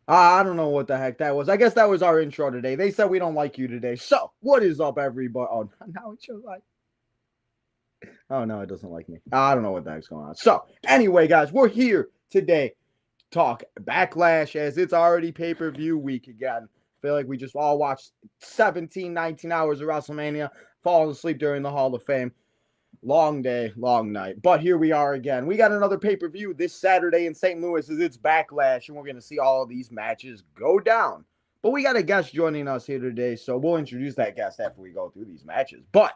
I don't know what the heck that was. I guess that was our intro today. They said we don't like you today. So, what is up, everybody? Oh, now it's just like, oh, no, it doesn't like me. I don't know what the heck's going on. So, anyway, guys, we're here today to talk Backlash as it's already pay-per-view week again. I feel like we just all watched 17, 19 hours of WrestleMania, falling asleep during the Hall of Fame. Long day, long night. But here we are again. We got another pay-per-view this Saturday in St. Louis as it's Backlash, and we're going to see all of these matches go down. But we got a guest joining us here today, so we'll introduce that guest after we go through these matches. But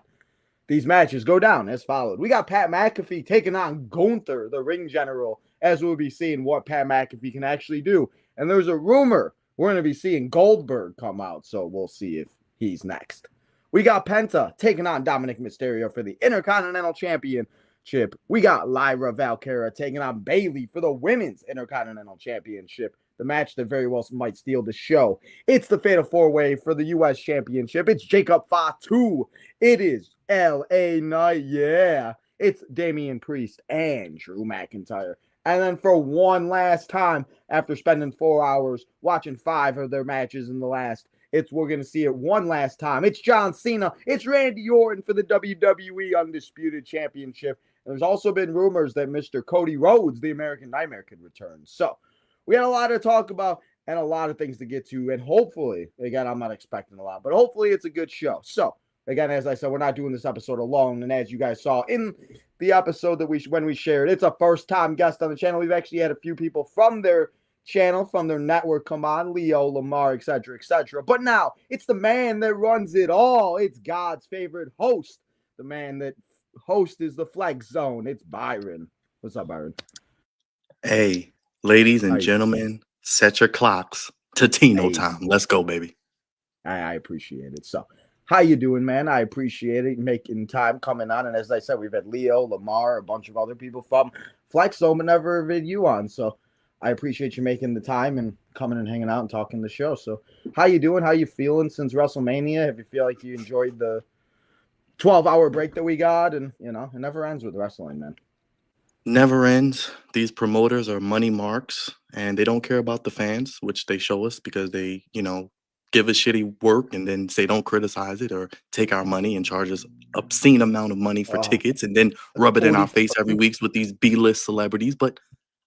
these matches go down as followed. We got Pat McAfee taking on Gunther, the ring general, as we'll be seeing what Pat McAfee can actually do. And there's a rumor we're going to be seeing Goldberg come out, so we'll see if he's next. We got Penta taking on Dominic Mysterio for the Intercontinental Championship. We got Lyra Valkyria taking on Bayley for the Women's Intercontinental Championship. The match that very well might steal the show. It's the Fatal 4-Way for the U.S. Championship. It's Jacob Fatu. It is L.A. Knight. Yeah. It's Damian Priest and Drew McIntyre. And then for one last time, after spending 4 hours watching 5 of their matches in the last, we're going to see it one last time. It's John Cena. It's Randy Orton for the WWE Undisputed Championship. And there's also been rumors that Mr. Cody Rhodes, the American Nightmare, could return. So we had a lot to talk about and a lot of things to get to. And hopefully, again, I'm not expecting a lot, but hopefully it's a good show. So again, as I said, we're not doing this episode alone. And as you guys saw in the episode that when we shared, it's a first-time guest on the channel. We've actually had a few people from their channel, from their network come on, Leo, Lamar, etc., etc. But now it's the man that runs it all. It's God's favorite host. The man that host is the Flex Zone. It's Byron. What's up, Byron? Hey, ladies and gentlemen, set your clocks to Tino time. Let's go, baby. I appreciate it. So, how you doing, man? I appreciate it, making time coming on. And as I said, we've had Leo, Lamar, a bunch of other people from Flex Zone, but never had you on. So I appreciate you making the time and coming and hanging out and talking the show. So how you doing? How you feeling since WrestleMania? Have you feel like you enjoyed the 12-hour break that we got? And, you know, it never ends with wrestling, man. Never ends. These promoters are money marks, and they don't care about the fans, which they show us because they, give us shitty work and then say don't criticize it or take our money and charge us obscene amount of money for tickets and then rub it in our face every week with these B-list celebrities. But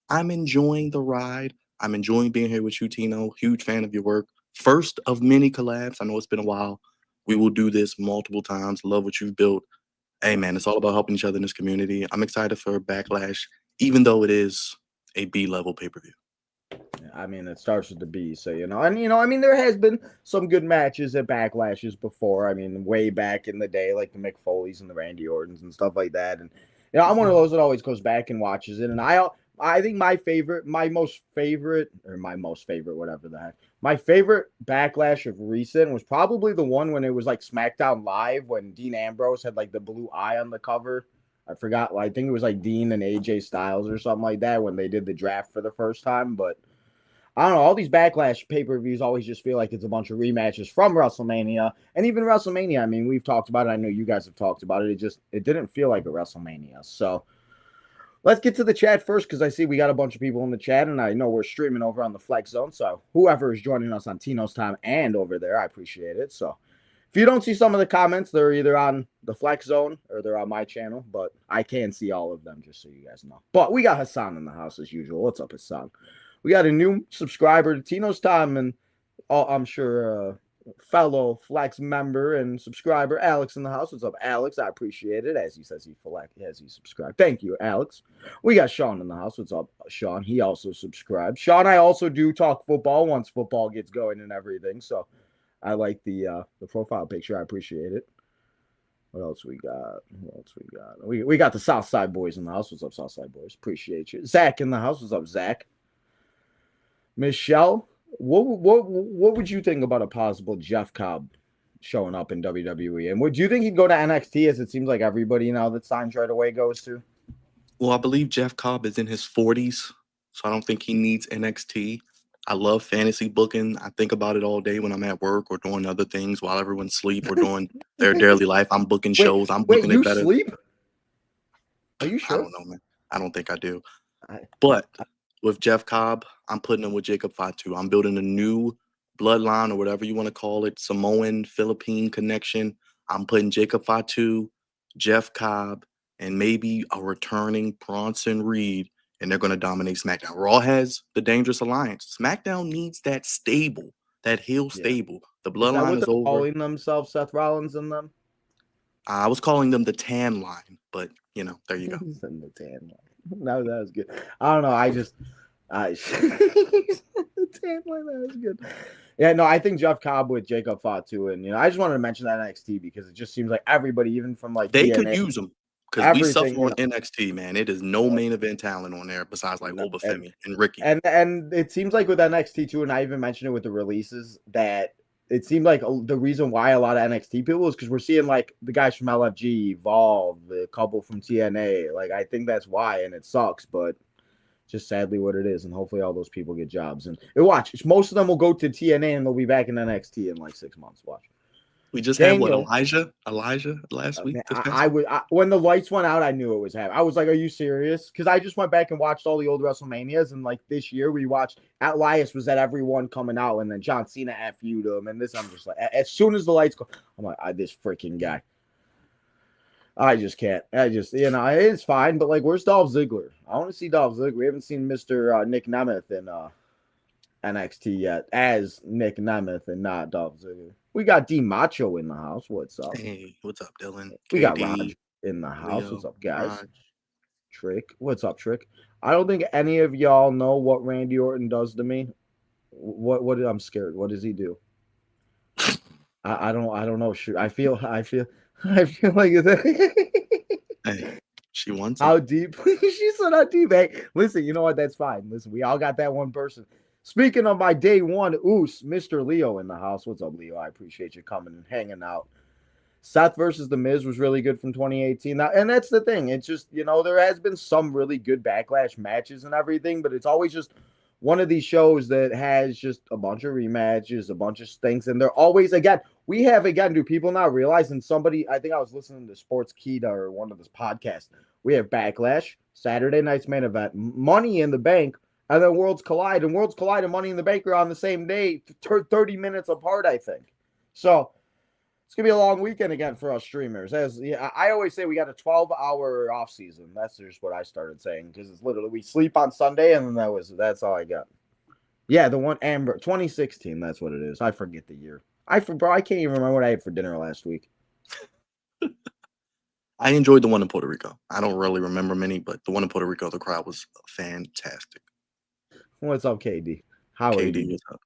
I'm enjoying the ride. I'm enjoying being here with you, Tino. Huge fan of your work. First of many collabs. I know it's been a while. We will do this multiple times. Love what you've built. Hey, man, it's all about helping each other in this community. I'm excited for Backlash, even though it is a B-level pay-per-view. I mean, it starts with the B, so, there has been some good matches at Backlashes before. I mean, way back in the day, like the Mick Foleys and the Randy Ortons and stuff like that. And, I'm one of those that always goes back and watches it. And I think my favorite, whatever the heck, my favorite Backlash of recent was probably the one when it was like SmackDown Live when Dean Ambrose had like the blue eye on the cover. I forgot. I think it was like Dean and AJ Styles or something like that when they did the draft for the first time. But I don't know. All these Backlash pay-per-views always just feel like it's a bunch of rematches from WrestleMania. And even WrestleMania, I mean, we've talked about it. I know you guys have talked about it. It didn't feel like a WrestleMania. So let's get to the chat first because I see we got a bunch of people in the chat, and I know we're streaming over on the Flex Zone. So whoever is joining us on Tino's time and over there, I appreciate it. So if you don't see some of the comments, they're either on the Flex Zone or they're on my channel, but I can see all of them just so you guys know. But we got Hassan in the house as usual. What's up, Hassan? We got a new subscriber to Tino's time, and I'm sure fellow Flex member and subscriber Alex in the house. What's up, Alex? I appreciate it. As he says, he subscribed. Thank you, Alex. We got Sean in the house. What's up, Sean? He also subscribed. Sean, I also do talk football once football gets going and everything. So I like the profile picture. I appreciate it. What else we got? We got the Southside Boys in the house. What's up, Southside Boys? Appreciate you. Zach in the house. What's up, Zach? Michelle, what would you think about a possible Jeff Cobb showing up in WWE? And would you think he'd go to NXT, as it seems like everybody now that signs right away goes to? Well, I believe Jeff Cobb is in his 40s, so I don't think he needs NXT. I love fantasy booking. I think about it all day when I'm at work or doing other things while everyone's asleep or doing their daily life. I'm booking shows. I'm booking it better. Sleep? Are you sure? I don't know, man. I don't think I do. But with Jeff Cobb, I'm putting him with Jacob Fatu. I'm building a new bloodline or whatever you want to call it, Samoan Philippine connection. I'm putting Jacob Fatu, Jeff Cobb, and maybe a returning Bronson Reed, and they're going to dominate SmackDown. Raw has the Dangerous Alliance. SmackDown needs that stable, that heel Yeah. stable. The Is that bloodline what is they're over. calling themselves, Seth Rollins and them? I was calling them the Tan Line, but there you go. The tan line. No, that was good. I don't know. The tan line, that was good. Yeah, no, I think Jeff Cobb with Jacob Fatu, and I just wanted to mention that NXT because it just seems like everybody, even from like They TNA, could use them because we suffer on NXT, man. It is no main event talent on there besides like Obafemi and Ricky. And it seems like with NXT too, and I even mentioned it with the releases that it seemed like the reason why a lot of NXT people is because we're seeing like the guys from LFG, Evolve, the couple from TNA. Like I think that's why, and it sucks, but just sadly what it is. And hopefully all those people get jobs. And watch, most of them will go to TNA and they'll be back in NXT in like 6 months. Watch. We just had Elijah last week. When the lights went out, I knew it was happening. I was like, "Are you serious?" Because I just went back and watched all the old WrestleManias, and like this year, we watched Elias was at every one coming out, and then John Cena FU'd him, and this I'm just like, as soon as the lights go, I'm like, this freaking guy. I just can't. It's fine, but like, where's Dolph Ziggler? I want to see Dolph Ziggler. We haven't seen Mr. Nick Nemeth in NXT yet as Nick Nemeth and not Dolph Ziggler. We got D Macho in the house. What's up? Hey, what's up, Dylan? We got Raj in the house. Leo, what's up, guys? Raj. Trick. What's up, Trick? I don't think any of y'all know what Randy Orton does to me. What I'm scared. What does he do? I don't know. I feel like hey, she wants how deep. She said how deep. Hey, listen, you know what? That's fine. Listen, we all got that one person. Speaking of my day one, Mr. Leo in the house. What's up, Leo? I appreciate you coming and hanging out. Seth versus The Miz was really good from 2018. Now, and that's the thing. It's just, there has been some really good Backlash matches and everything, but it's always just one of these shows that has just a bunch of rematches, a bunch of stinks, and they're always, do people not realize, and somebody, I think I was listening to Sports Kita or one of this podcasts, we have Backlash, Saturday night's main event, Money in the Bank, and then Worlds Collide. And Worlds Collide and Money in the Bank are on the same day, 30 minutes apart, I think. So it's going to be a long weekend again for us streamers. I always say we got a 12-hour off season. That's just what I started saying because it's literally we sleep on Sunday and then that's all I got. Yeah, the one Amber 2016. That's what it is. I forget the year. I can't even remember what I had for dinner last week. I enjoyed the one in Puerto Rico. I don't really remember many, but the one in Puerto Rico, the crowd was fantastic. What's up, KD? How are you? What's up?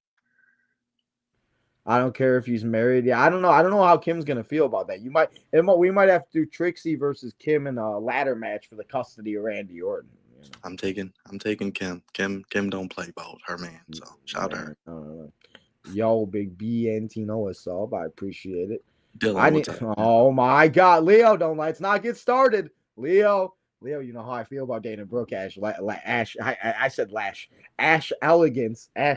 I don't care if he's married. Yeah, I don't know. I don't know how Kim's gonna feel about that. We might have to do Trixie versus Kim in a ladder match for the custody of Randy Orton. I'm taking Kim. Kim don't play ball. Her man. So shout out to her. Yo, Big B and Tino is sub. I appreciate it. Dylan, oh my God, Leo, let's not get started. Leo, you know how I feel about Dana Brooke, Ash. I said Lash. Ash Elegance. I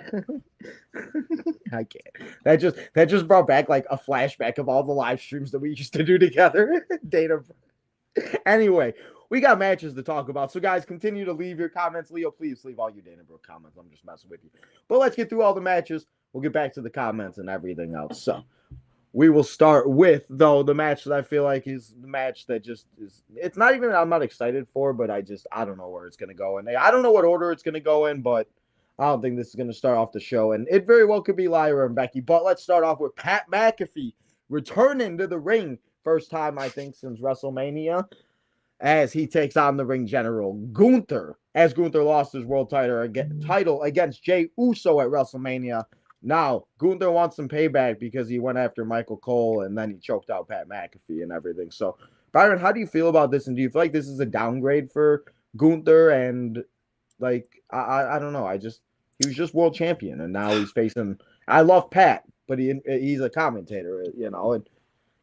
can't. That just brought back like a flashback of all the live streams that we used to do together. Dana Brooke. Anyway, we got matches to talk about. So, guys, continue to leave your comments. Leo, please leave all your Dana Brooke comments. I'm just messing with you. But let's get through all the matches. We'll get back to the comments and everything else. So, we will start with, though, the match that I feel like is the match that just is. It's not even I'm not excited for, but I don't know where it's going to go in. I don't know what order it's going to go in, but I don't think this is going to start off the show. And it very well could be Lyra and Becky. But let's start off with Pat McAfee returning to the ring. First time, I think, since WrestleMania, as he takes on the ring general Gunther. As Gunther lost his world title against Jey Uso at WrestleMania. Now, Gunther wants some payback because he went after Michael Cole and then he choked out Pat McAfee and everything. So, Byron, how do you feel about this? And do you feel like this is a downgrade for Gunther? And, like, I don't know. He was just world champion and now he's facing – I love Pat, but he's a commentator, and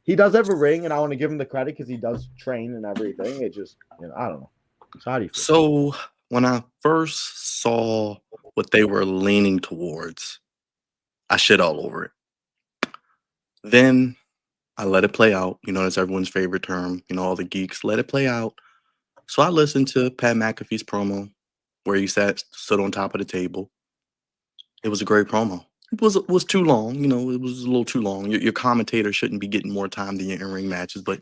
he does have a ring and I want to give him the credit because he does train and everything. It just, I don't know. So, how do you feel? So, when I first saw what they were leaning towards – I shit all over it. Then I let it play out. That's everyone's favorite term. All the geeks let it play out. So I listened to Pat McAfee's promo where he stood on top of the table. It was a great promo. It was too long, it was a little too long. Your commentator shouldn't be getting more time than your in-ring matches, but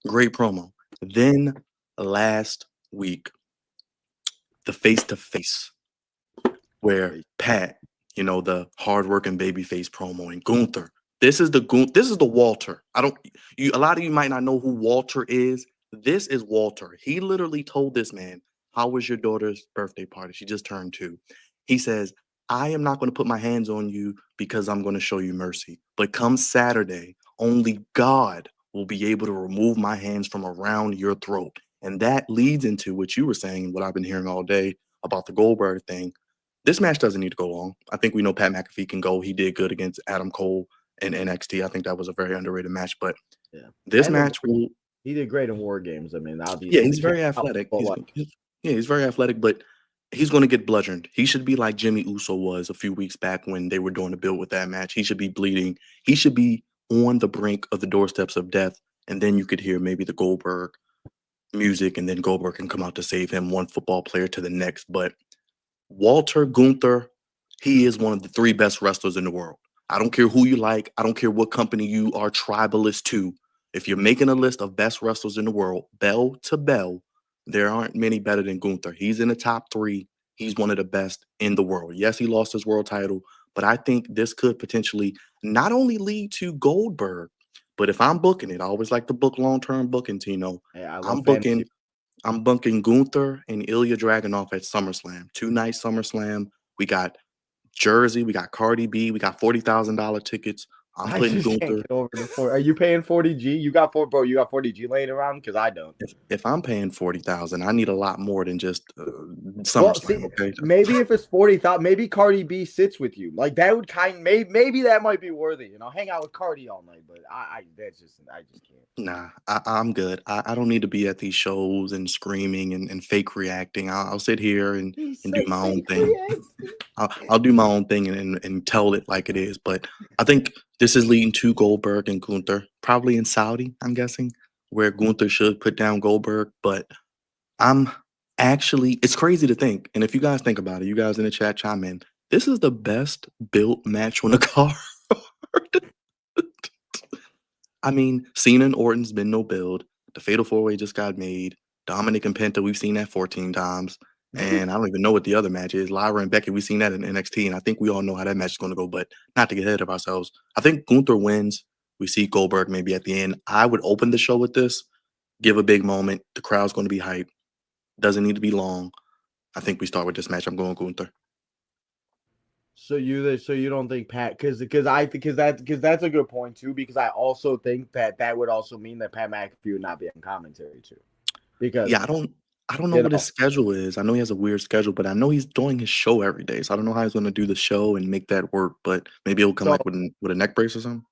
great promo. Then last week, the face-to-face where Pat, the hardworking babyface promo, and Gunther. This is the Walter. A lot of you might not know who Walter is. This is Walter. He literally told this man, "How was your daughter's birthday party? She just turned 2." He says, "I am not going to put my hands on you because I'm going to show you mercy. But come Saturday, only God will be able to remove my hands from around your throat." And that leads into what you were saying, what I've been hearing all day about the Goldberg thing. This match doesn't need to go long. I think we know Pat McAfee can go. He did good against Adam Cole in NXT. I think that was a very underrated match. But Yeah, this match will. He did great in War Games. I mean, Yeah, obviously, he's very athletic. He's very athletic, but he's going to get bludgeoned. He should be like Jimmy Uso was a few weeks back when they were doing the build with that match. He should be bleeding. He should be on the brink of the doorsteps of death, and then you could hear maybe the Goldberg music, and then Goldberg can come out to save him, one football player to the next. But Walter Gunther, he is one of the 3 best wrestlers in the world. I don't care who you like. I don't care what company you are tribalist to. If you're making a list of best wrestlers in the world, bell to bell, there aren't many better than Gunther. He's in the top 3. He's one of the best in the world. Yes, he lost his world title, but I think this could potentially not only lead to Goldberg, but if I'm booking it, I always like to book long-term booking, Tino. I love I'm fantasy. I'm bunking Gunther and Ilya Dragunov at SummerSlam. 2-night SummerSlam. We got Jersey. We got Cardi B. We got $40,000 tickets. I'm I putting just can't Gunther. get over the 4. Are you paying 40G? You got 40G laying around? Because I don't. If I'm paying 40,000, I need a lot more than just Well, SummerSlam. see, Okay. maybe if it's 40,000, maybe Cardi B sits with you. Like that would maybe that might be worthy. Hang out with Cardi all night. But I just can't. Nah, I'm good. I don't need to be at these shows and screaming and fake reacting. I'll sit here and do my own thing. I'll do my own thing and tell it like it is. But I think this is leading to Goldberg and Gunther, probably in Saudi, I'm guessing, where Gunther should put down Goldberg. But it's crazy to think. And if you guys think about it, you guys in the chat chime in. This is the best built match on the card. I mean, Cena and Orton's been no build. The Fatal 4-Way just got made. Dominic and Penta, we've seen that 14 times. And I don't even know what the other match is. Lyra and Becky, we've seen that in NXT, and I think we all know how that match is going to go, but not to get ahead of ourselves. I think Gunther wins. We see Goldberg maybe at the end. I would open the show with this, give a big moment. The crowd's going to be hyped. Doesn't need to be long. I think we start with this match. I'm going Gunther. So you don't think Pat because that's a good point too, because I also think that would also mean that Pat McAfee would not be on commentary too. Because I don't know what his schedule is. I know he has a weird schedule, but I know he's doing his show every day. So I don't know how he's going to do the show and make that work. But maybe he'll come with a neck brace or something.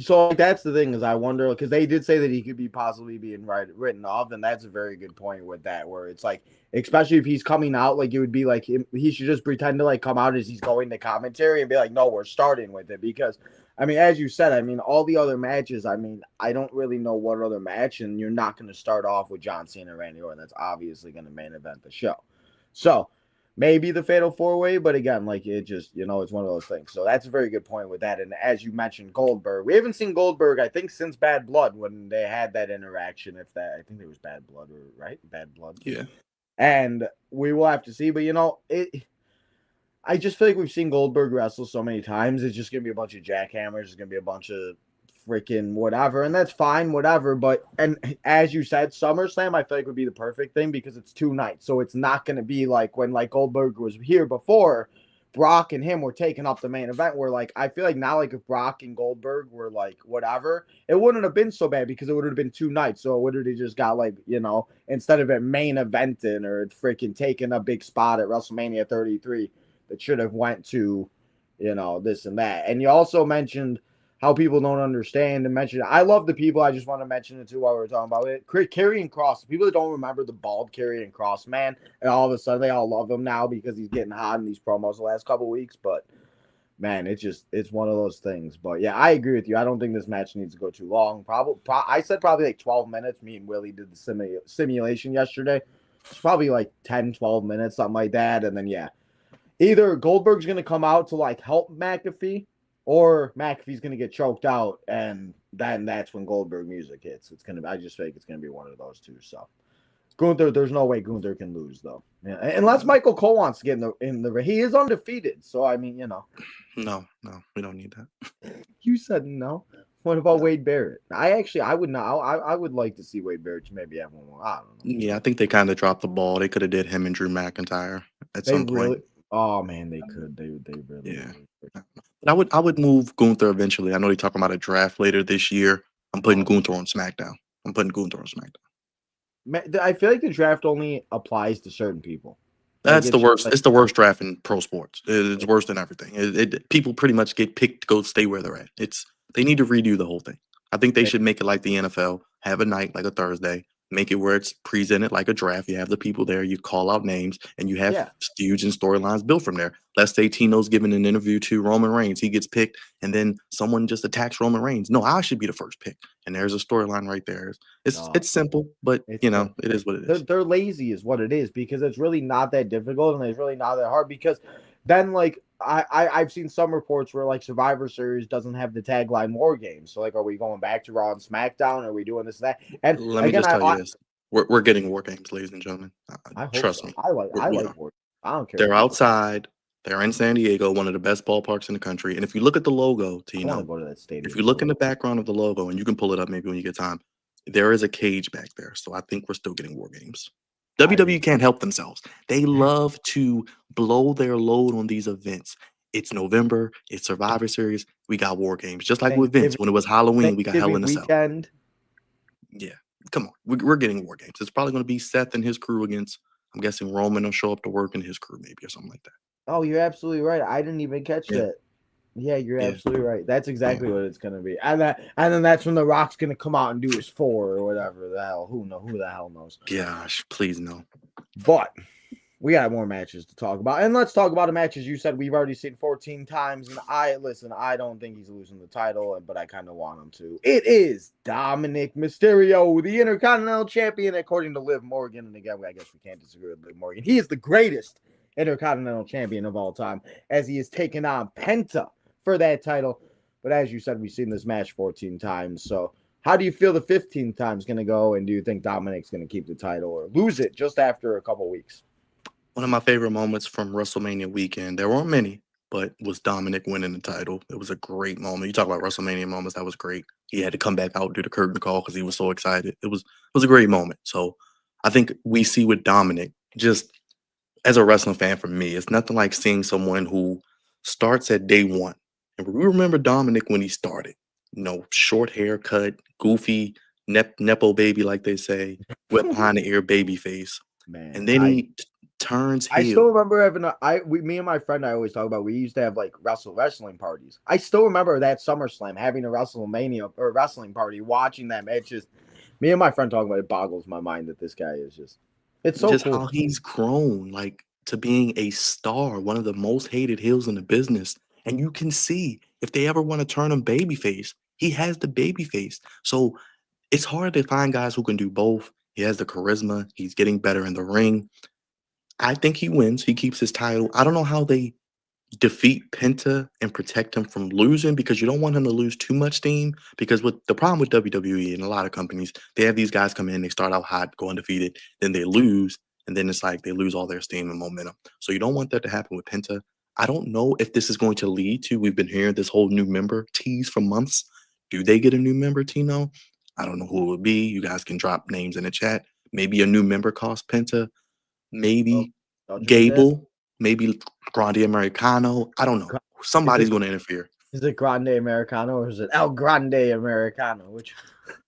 So that's the thing is I wonder, because they did say that he could be possibly being written off, and that's a very good point with that, where it's like, especially if he's coming out, like it would be like he should just pretend to like come out as he's going to commentary and be like, no, we're starting with it. Because I mean, as you said, I mean, all the other matches, I mean, I don't really know what other match, and you're not going to start off with John Cena and Randy Orton. That's obviously going to main event the show. So maybe the Fatal 4-Way, but again, like it just, it's one of those things. So that's a very good point with that. And as you mentioned, Goldberg, we haven't seen Goldberg, I think, since Bad Blood, when they had that interaction. I think there was Bad Blood, right? Bad Blood. Yeah. And we will have to see, but I just feel like we've seen Goldberg wrestle so many times. It's just gonna be a bunch of jackhammers. It's gonna be a bunch of freaking whatever, and that's fine, whatever. But and as you said, SummerSlam I feel like would be the perfect thing because it's 2 nights, so it's not going to be like when like Goldberg was here before. Brock and him were taking up the main event. Where like I feel like now, like if Brock and Goldberg were like whatever, it wouldn't have been so bad because it would have been 2 nights. So it would have just got like instead of it main eventing or freaking taking a big spot at WrestleMania 33, that should have went to this and that. And you also mentioned how people don't understand and mention it. I love the people. I just want to mention it too while we're talking about it. Karrion Kross. People that don't remember the bald Karrion Kross man, and all of a sudden they all love him now because he's getting hot in these promos the last couple of weeks. But man, it's one of those things. But yeah, I agree with you. I don't think this match needs to go too long. I said probably like 12 minutes. Me and Willie did the simulation yesterday. It's probably like 10, 12 minutes, something like that. And then yeah. either Goldberg's gonna come out to like help McAfee, or McAfee's gonna get choked out, and then that's when Goldberg music hits. I just think it's gonna be one of those two. So Gunther, there's no way Gunther can lose though, yeah, unless Michael Cole wants to get in the he is undefeated. So I mean, No, we don't need that. you said no. What about No. Wade Barrett? I would not. I would like to see Wade Barrett maybe have one more. I don't know. Yeah, I think they kind of dropped the ball. They could have did him and Drew McIntyre at They some point. really. Oh man, they could. They really. Yeah. But I would move Gunther eventually. I know they're talking about a draft later this year. I'm putting Gunther on SmackDown. I feel like the draft only applies to certain people. That's the worst. It's the worst draft in pro sports. It's worse than everything. People pretty much get picked to go stay where they're at. They need to redo the whole thing. I think they should make it like the NFL. Have a night like a Thursday. Make it where it's presented like a draft. You have the people there. You call out names, and you have feuds and storylines built from there. Let's say Tino's giving an interview to Roman Reigns. He gets picked, and then someone just attacks Roman Reigns. No, I should be the first pick, and there's a storyline right there. It's simple, but it is what it is. They're lazy, is what it is, because it's really not that difficult, and it's really not that hard. Because then, like, I've seen some reports where like Survivor Series doesn't have the tagline "War Games." So like, are we going back to Raw and SmackDown? Are we doing this and that? And let me just tell you this: we're getting War Games, ladies and gentlemen. Trust me. I like War. I don't care. They're outside. They're in San Diego, one of the best ballparks in the country. And if you look at the logo, Tino, go to that stadium. If you look in the background of the logo, and you can pull it up maybe when you get time, there is a cage back there. So I think we're still getting War Games. WWE can't help themselves. They love to blow their load on these events. It's November. It's Survivor Series. We got War Games. Just like with Vince, when it was Halloween, we got Hell in a Cell. Yeah, come on. We're getting War Games. It's probably going to be Seth and his crew against, I'm guessing Roman will show up to work and his crew maybe or something like that. Oh, you're absolutely right. I didn't even catch that. Yeah, you're absolutely right. That's exactly what it's gonna be. And then that's when The Rock's gonna come out and do his 4 or whatever the hell. Who the hell knows? Gosh, please no. But we got more matches to talk about. And let's talk about the matches you said we've already seen 14 times. And I don't think he's losing the title, but I kind of want him to. It is Dominic Mysterio, the Intercontinental Champion, according to Liv Morgan. And again, I guess we can't disagree with Liv Morgan. He is the greatest Intercontinental Champion of all time, as he is taking on Penta for that title. But as you said, we've seen this match 14 times. So how do you feel the 15th time is going to go? And do you think Dominic's going to keep the title or lose it just after a couple weeks? One of my favorite moments from WrestleMania weekend, there weren't many, but was Dominic winning the title. It was a great moment. You talk about WrestleMania moments, that was great. He had to come back out, do the curtain call because he was so excited. It was a great moment. So I think we see with Dominic, just as a wrestling fan, for me, it's nothing like seeing someone who starts at day one. And we remember Dominic when he started. Short haircut, goofy, nepo baby, like they say, wet behind the ear baby face. Man, and then he turns heel. I still remember having me and my friend I always talk about, we used to have like wrestling parties. I still remember that SummerSlam, having a WrestleMania or wrestling party, watching them. It's just me and my friend talking about it boggles my mind that this guy is it's so just cool. How he's grown to being a star, one of the most hated heels in the business. And you can see if they ever want to turn him babyface, he has the babyface. So it's hard to find guys who can do both. He has the charisma. He's getting better in the ring. I think he wins. He keeps his title. I don't know how they defeat Penta and protect him from losing, because you don't want him to lose too much steam. Because with the problem with WWE and a lot of companies, they have these guys come in, they start out hot, go undefeated, then they lose, and then it's like they lose all their steam and momentum. So you don't want that to happen with Penta. I don't know if this is going to lead to, we've been hearing this whole new member tease for months. Do they get a new member, Tino? I don't know who it would be. You guys can drop names in the chat. Maybe a new member costs Penta. Maybe Gable. Maybe Grande Americano. I don't know. Somebody's going to interfere. Is it Grande Americano or is it El Grande Americano?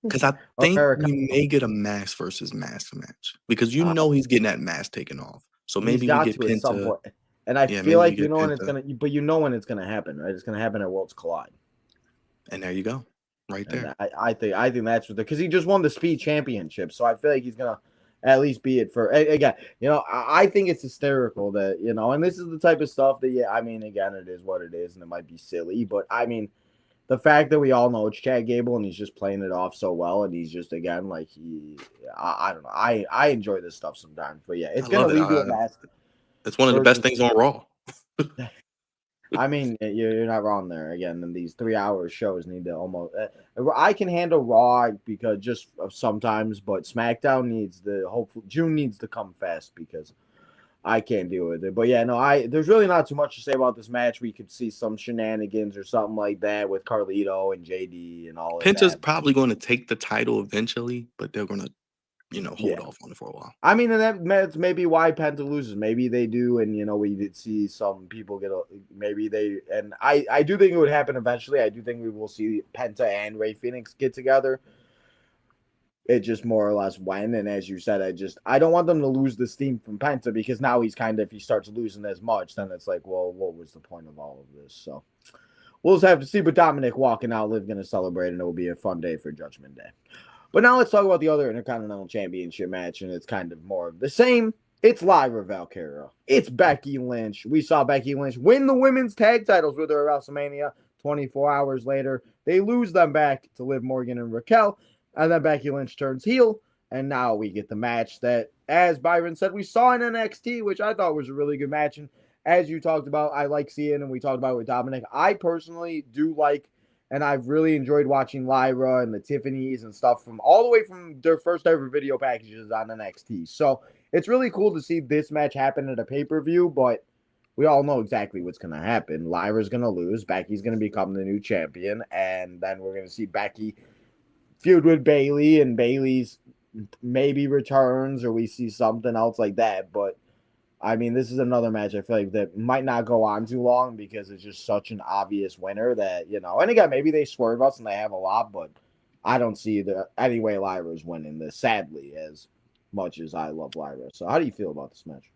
Because I think we may get a mask versus mask match, because he's getting that mask taken off. So maybe we get Penta. And I feel like when it's gonna, but when it's gonna happen, right? It's gonna happen at Worlds Collide. And there you go, right there. And I think that's what because he just won the Speed Championship, so I feel like he's gonna at least be it for again. I think it's hysterical that and this is the type of stuff that again, it is what it is, and it might be silly, but the fact that we all know it's Chad Gable and he's just playing it off so well, and he's just again like I don't know. I enjoy this stuff sometimes, but yeah, it's gonna lead to a mask. It's one of the best things on Raw. I mean, you're not wrong there. Again, and these 3 hour shows need to almost. I can handle Raw because just sometimes, but SmackDown needs the hopefully June needs to come fast because I can't deal with it. But yeah, no, there's really not too much to say about this match. We could see some shenanigans or something like that with Carlito and JD and all of Penta's that. probably going to take the title eventually, but they're going to, hold Yeah. off on it for a while. I mean, and that's maybe why Penta loses. Maybe they do, and we did see some people maybe they, and I do think it would happen eventually. I do think we will see Penta and Ray Phoenix get together. It just more or less when, and as you said, I don't want them to lose the steam from Penta because now he's kind of, if he starts losing as much, then it's like, well, what was the point of all of this? So we'll just have to see. But Dominic walking out, Liv going to celebrate, and it will be a fun day for Judgment Day. But now let's talk about the other Intercontinental Championship match, and it's kind of more of the same. It's Lyra Valkyria. It's Becky Lynch. We saw Becky Lynch win the women's tag titles with her at WrestleMania. 24 hours later, they lose them back to Liv Morgan and Raquel, and then Becky Lynch turns heel, and now we get the match that, as Byron said, we saw in NXT, which I thought was a really good match. And as you talked about, I like seeing, and we talked about it with Dominic, I personally do like, and I've really enjoyed watching Lyra and the Tiffany's and stuff from all the way from their first ever video packages on NXT. So it's really cool to see this match happen at a pay-per-view, but we all know exactly what's going to happen. Lyra's going to lose. Becky's going to become the new champion, and then we're going to see Becky feud with Bayley, and Bayley's maybe returns, or we see something else like that. But I mean, this is another match I feel like that might not go on too long because it's just such an obvious winner that, and again, maybe they swerve us and they have a lot, but I don't see any way Lyra's winning this, sadly, as much as I love Lyra. So how do you feel about this match?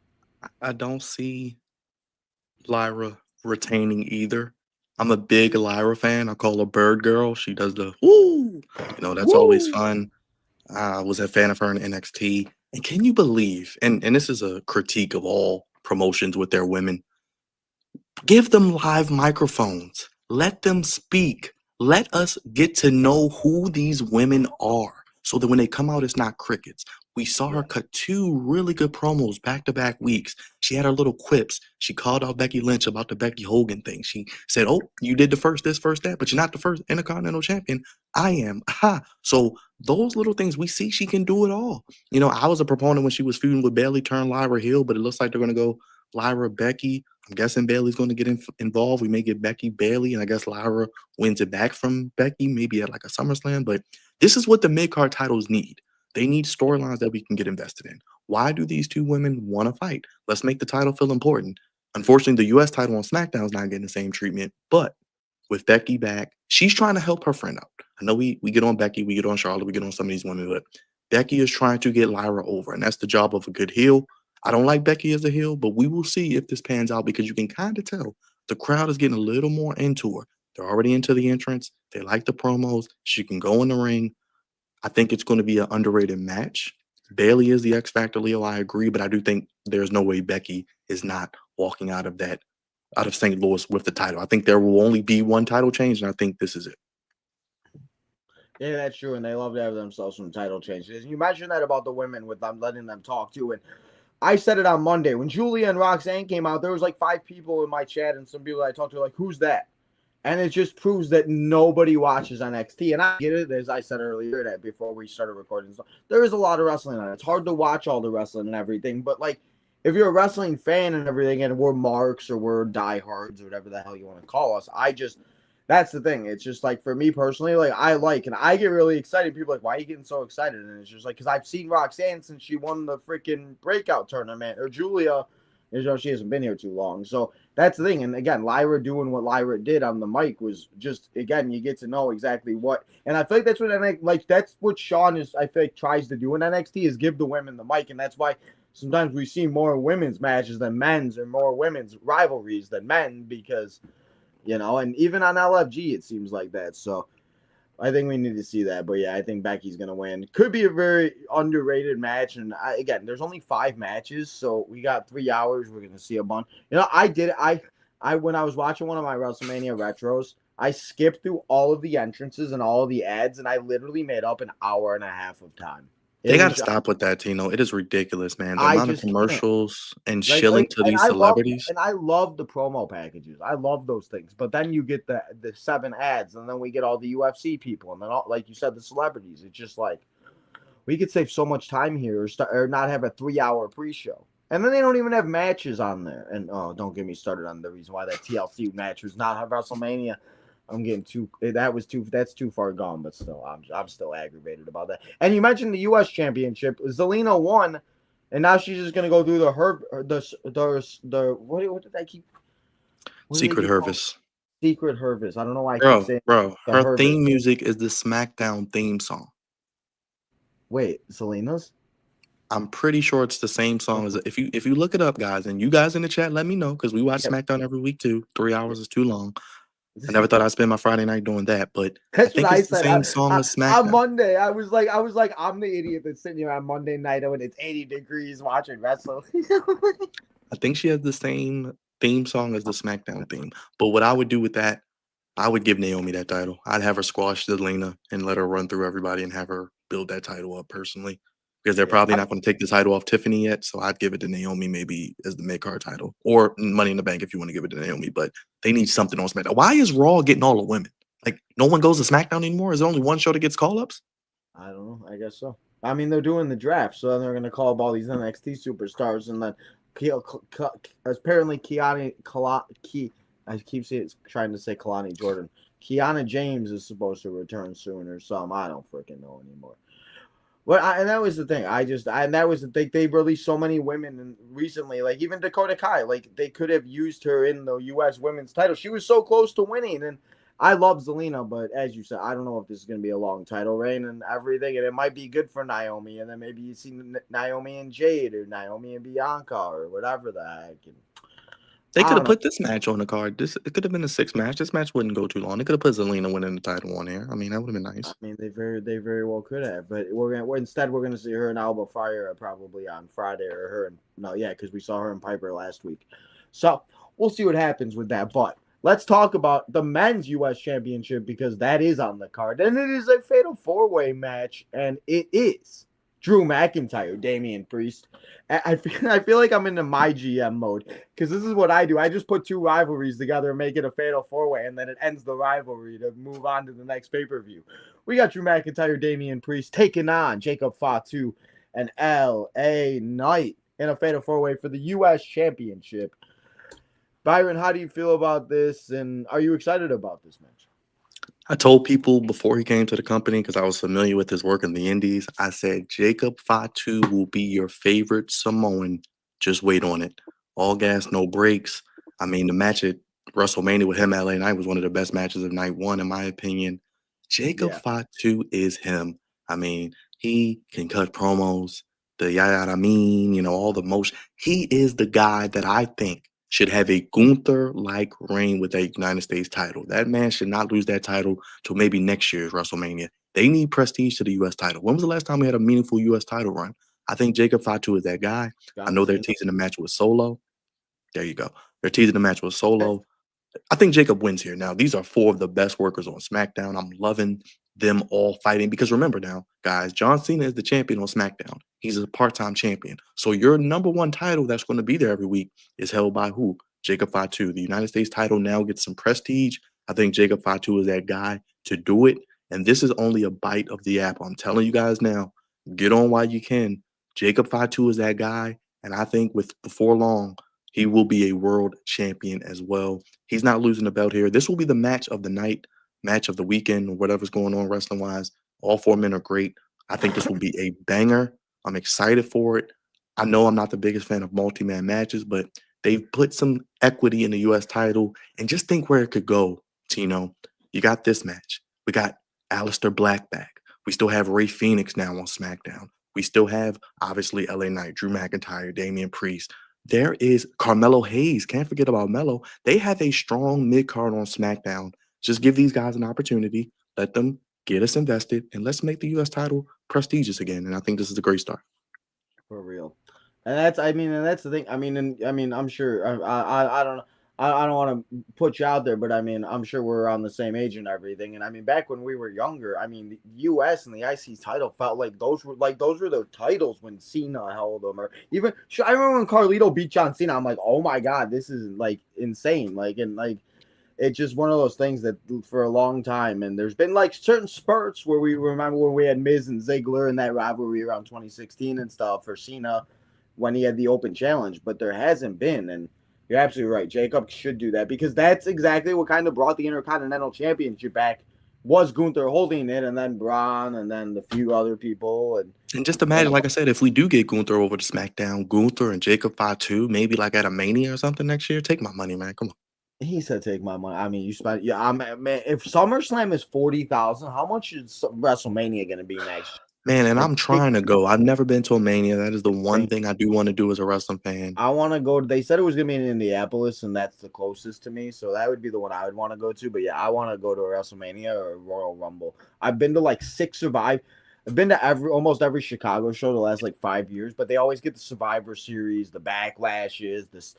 I don't see Lyra retaining either. I'm a big Lyra fan. I call her Bird Girl. She does the woo. That's always fun. I was a fan of her in NXT. And can you believe, and this is a critique of all promotions with their women, give them live microphones. Let them speak. Let us get to know who these women are so that when they come out, it's not crickets. We saw her cut 2 really good promos back-to-back weeks. She had her little quips. She called out Becky Lynch about the Becky Hogan thing. She said, oh, you did the first this, first that, but you're not the first Intercontinental Champion. I am. Aha. So those little things, we see she can do it all. I was a proponent when she was feuding with Bayley, turn Lyra heel, but it looks like they're going to go Lyra, Becky. I'm guessing Bayley's going to get involved. We may get Becky, Bayley, and I guess Lyra wins it back from Becky, maybe at like a SummerSlam. But this is what the mid-card titles need. They need storylines that we can get invested in. Why do these 2 women want to fight? Let's make the title feel important. Unfortunately, the U.S. title on SmackDown is not getting the same treatment, but with Becky back, she's trying to help her friend out. I know we get on Becky, we get on Charlotte, we get on some of these women, but Becky is trying to get Lyra over, and that's the job of a good heel. I don't like Becky as a heel, but we will see if this pans out because you can kind of tell the crowd is getting a little more into her. They're already into the entrance. They like the promos. She can go in the ring. I think it's going to be an underrated match. Bayley is the X Factor, Leo. I agree, but I do think there's no way Becky is not walking out of St. Louis with the title. I think there will only be one title change, and I think this is it. Yeah, that's true, and they love to have themselves some title changes. You mentioned that about the women with them letting them talk too, and I said it on Monday when Julia and Roxanne came out. There was like 5 people in my chat, and some people I talked to like, "Who's that?" And it just proves that nobody watches NXT. And I get it, as I said earlier, that before we started recording, there is a lot of wrestling on it. It's hard to watch all the wrestling and everything, but like, if you're a wrestling fan and everything, and we're marks or we're diehards or whatever the hell you want to call us, that's the thing. It's just like, for me personally, like, and I get really excited. People are like, why are you getting so excited? And it's just like, because I've seen Roxanne since she won the freaking breakout tournament, or Julia, she hasn't been here too long. So that's the thing. And again, Lyra doing what Lyra did on the mic was just, again, you get to know exactly what. And I feel like that's what Sean is, I feel like, tries to do in NXT, is give the women the mic. And that's why sometimes we see more women's matches than men's, or more women's rivalries than men, because, and even on LFG, it seems like that. So I think we need to see that. But yeah, I think Becky's going to win. Could be a very underrated match. And again, there's only 5 matches. So we got 3 hours. We're going to see a bunch. When I was watching one of my WrestleMania retros, I skipped through all of the entrances and all of the ads, and I literally made up an hour and a half of time. It They got to was. stop with that, Tino. It is ridiculous, man. The I amount of just can't. commercials and shilling to And these celebrities. I love the promo packages. I love those things. But then you get the 7 ads, and then we get all the UFC people, and then all, like you said, the celebrities. It's just like we could save so much time here, or not have a 3-hour pre-show. And then they don't even have matches on there. And oh, don't get me started on the reason why that TLC match was not at WrestleMania. I'm getting that's too far gone, but still, I'm still aggravated about that. And you mentioned the U.S. Championship. Zelina won, and now she's just gonna go through the what did I keep? What do they Secret keep calling Hervis. Secret Hervis? I don't know why I keep Bro, saying bro, the her Hervis. theme music is the SmackDown theme song. Wait, Zelina's? I'm pretty sure it's the same song as if you look it up, guys, and you guys in the chat, let me know because we watch Yep. SmackDown every week too. 3 hours Yep. is too long. I never thought I'd spend my Friday night doing that, but I That's what think I it's the said. same song as On SmackDown. Monday, I was like, I'm the idiot that's sitting here on Monday night when it's 80 degrees watching wrestle. I think she has the same theme song as the SmackDown theme. But what I would do with that, I would give Naomi that title. I'd have her squash Zelina and let her run through everybody and have her build that title up personally. Because they're probably not going to take the title off Tiffany yet. So I'd give it to Naomi maybe as the mid-card title. Or Money in the Bank if you want to give it to Naomi. But they need something on SmackDown. Why is Raw getting all the women? Like, no one goes to SmackDown anymore? Is there only one show that gets call-ups? I don't know. I guess so. I mean, they're doing the draft, so then they're going to call up all these NXT superstars, and then apparently I keep trying to say Kalani Jordan. Kiana James is supposed to return soon or something. I don't freaking know anymore. And that was the thing. And that was the thing. They released so many women recently, like even Dakota Kai. Like they could have used her in the U.S. women's title. She was so close to winning, and I love Zelina, but as you said, I don't know if this is going to be a long title reign and everything. And it might be good for Naomi, and then maybe you see Naomi and Jade or Naomi and Bianca or whatever the heck. And They I could don't have know. put this match on the card. It could have been a 6 match. This match wouldn't go too long. They could have put Zelina winning the title on there. I mean, that would have been I nice. mean, they very well could have, but instead we're gonna see her and Alba Fire probably on Friday, or her and no, yeah, because we saw her and Piper last week, so we'll see what happens with that. But let's talk about the men's U.S. Championship because that is on the card, and it is a fatal 4-way match, and it is Drew McIntyre, Damian Priest. I feel like I'm in the my GM mode because this is what I do. I just put 2 rivalries together and make it a fatal 4-way, and then it ends the rivalry to move on to the next pay-per-view. We got Drew McIntyre, Damian Priest taking on Jacob Fatu and LA Knight in a fatal 4-way for the U.S. Championship. Byron, how do you feel about this, and are you excited about this match? I told people before he came to the company because I was familiar with his work in the Indies. I said Jacob Fatu will be your favorite Samoan. Just wait on it. All gas, no brakes. I mean, the match at WrestleMania with him, LA Knight, was one of the best matches of night one, in my opinion. Jacob Yeah, Fatu is him. I mean, he can cut promos, the yada I mean, all the motion. He is the guy that I think should have a Gunther-like reign with a United States title. That man should not lose that title till maybe next year's WrestleMania. They need prestige to the U.S. title. When was the last time we had a meaningful U.S. title run? I think Jacob Fatu is that guy. I John know they're Cena. teasing the match with Solo. There you go. They're teasing the match with That's Solo. I think Jacob wins here. Now, these are 4 of the best workers on SmackDown. I'm loving them all fighting because remember now, guys, John Cena is the champion on SmackDown. He's a part-time champion. So your number 1 title that's going to be there every week is held by who? Jacob Fatu. The United States title now gets some prestige. I think Jacob Fatu is that guy to do it. And this is only a bite of the apple. I'm telling you guys now, get on while you can. Jacob Fatu is that guy. And I think before long, he will be a world champion as well. He's not losing the belt here. This will be the match of the night, match of the weekend, or whatever's going on wrestling wise. All 4 men are great. I think this will be a banger. I'm excited for it. I know I'm not the biggest fan of multi-man matches, but they've put some equity in the U.S. title. And just think where it could go, Tino. You got this match. We got Aleister Black back. We still have Rey Fenix now on SmackDown. We still have, obviously, LA Knight, Drew McIntyre, Damian Priest. There is Carmelo Hayes. Can't forget about Melo. They have a strong mid-card on SmackDown. Just give these guys an opportunity. Let them get us invested, and let's make the U.S. title prestigious again. And I think this is a great start. For real. And that's the thing. I mean, I'm sure. I don't know. I don't want to put you out there, but I mean, I'm sure we're on the same age and everything. And I mean, back when we were younger, I mean, the U.S. and the IC title felt like those were the titles when Cena held them, or even I remember when Carlito beat John Cena. I'm like, oh my god, this is like insane. Like, and like, it's just one of those things that for a long time, and there's been like certain spurts where we remember when we had Miz and Ziggler in that rivalry around 2016 and stuff for Cena when he had the open challenge, but there hasn't been. And you're absolutely right. Jacob should do that because that's exactly what kind of brought the Intercontinental Championship back. Was Gunther holding it, and then Braun, and then the few other people, and just imagine, like I said, if we do get Gunther over to SmackDown, Gunther and Jacob Fatu, maybe like at a Mania or something next year. Take my money, man. Come on. He said, "Take my money." I mean, you spent. Yeah, I man. If SummerSlam is 40,000, how much is WrestleMania going to be next? Man, and I'm trying to go. I've never been to a Mania. That is the one thing I do want to do as a wrestling fan. I want to go. They said it was going to be in Indianapolis, and that's the closest to me. So that would be the one I would want to go to. But yeah, I want to go to a WrestleMania or a Royal Rumble. I've been to like 6 Survive. I've been to almost every Chicago show the last like 5 years, but they always get the Survivor Series, the Backlashes.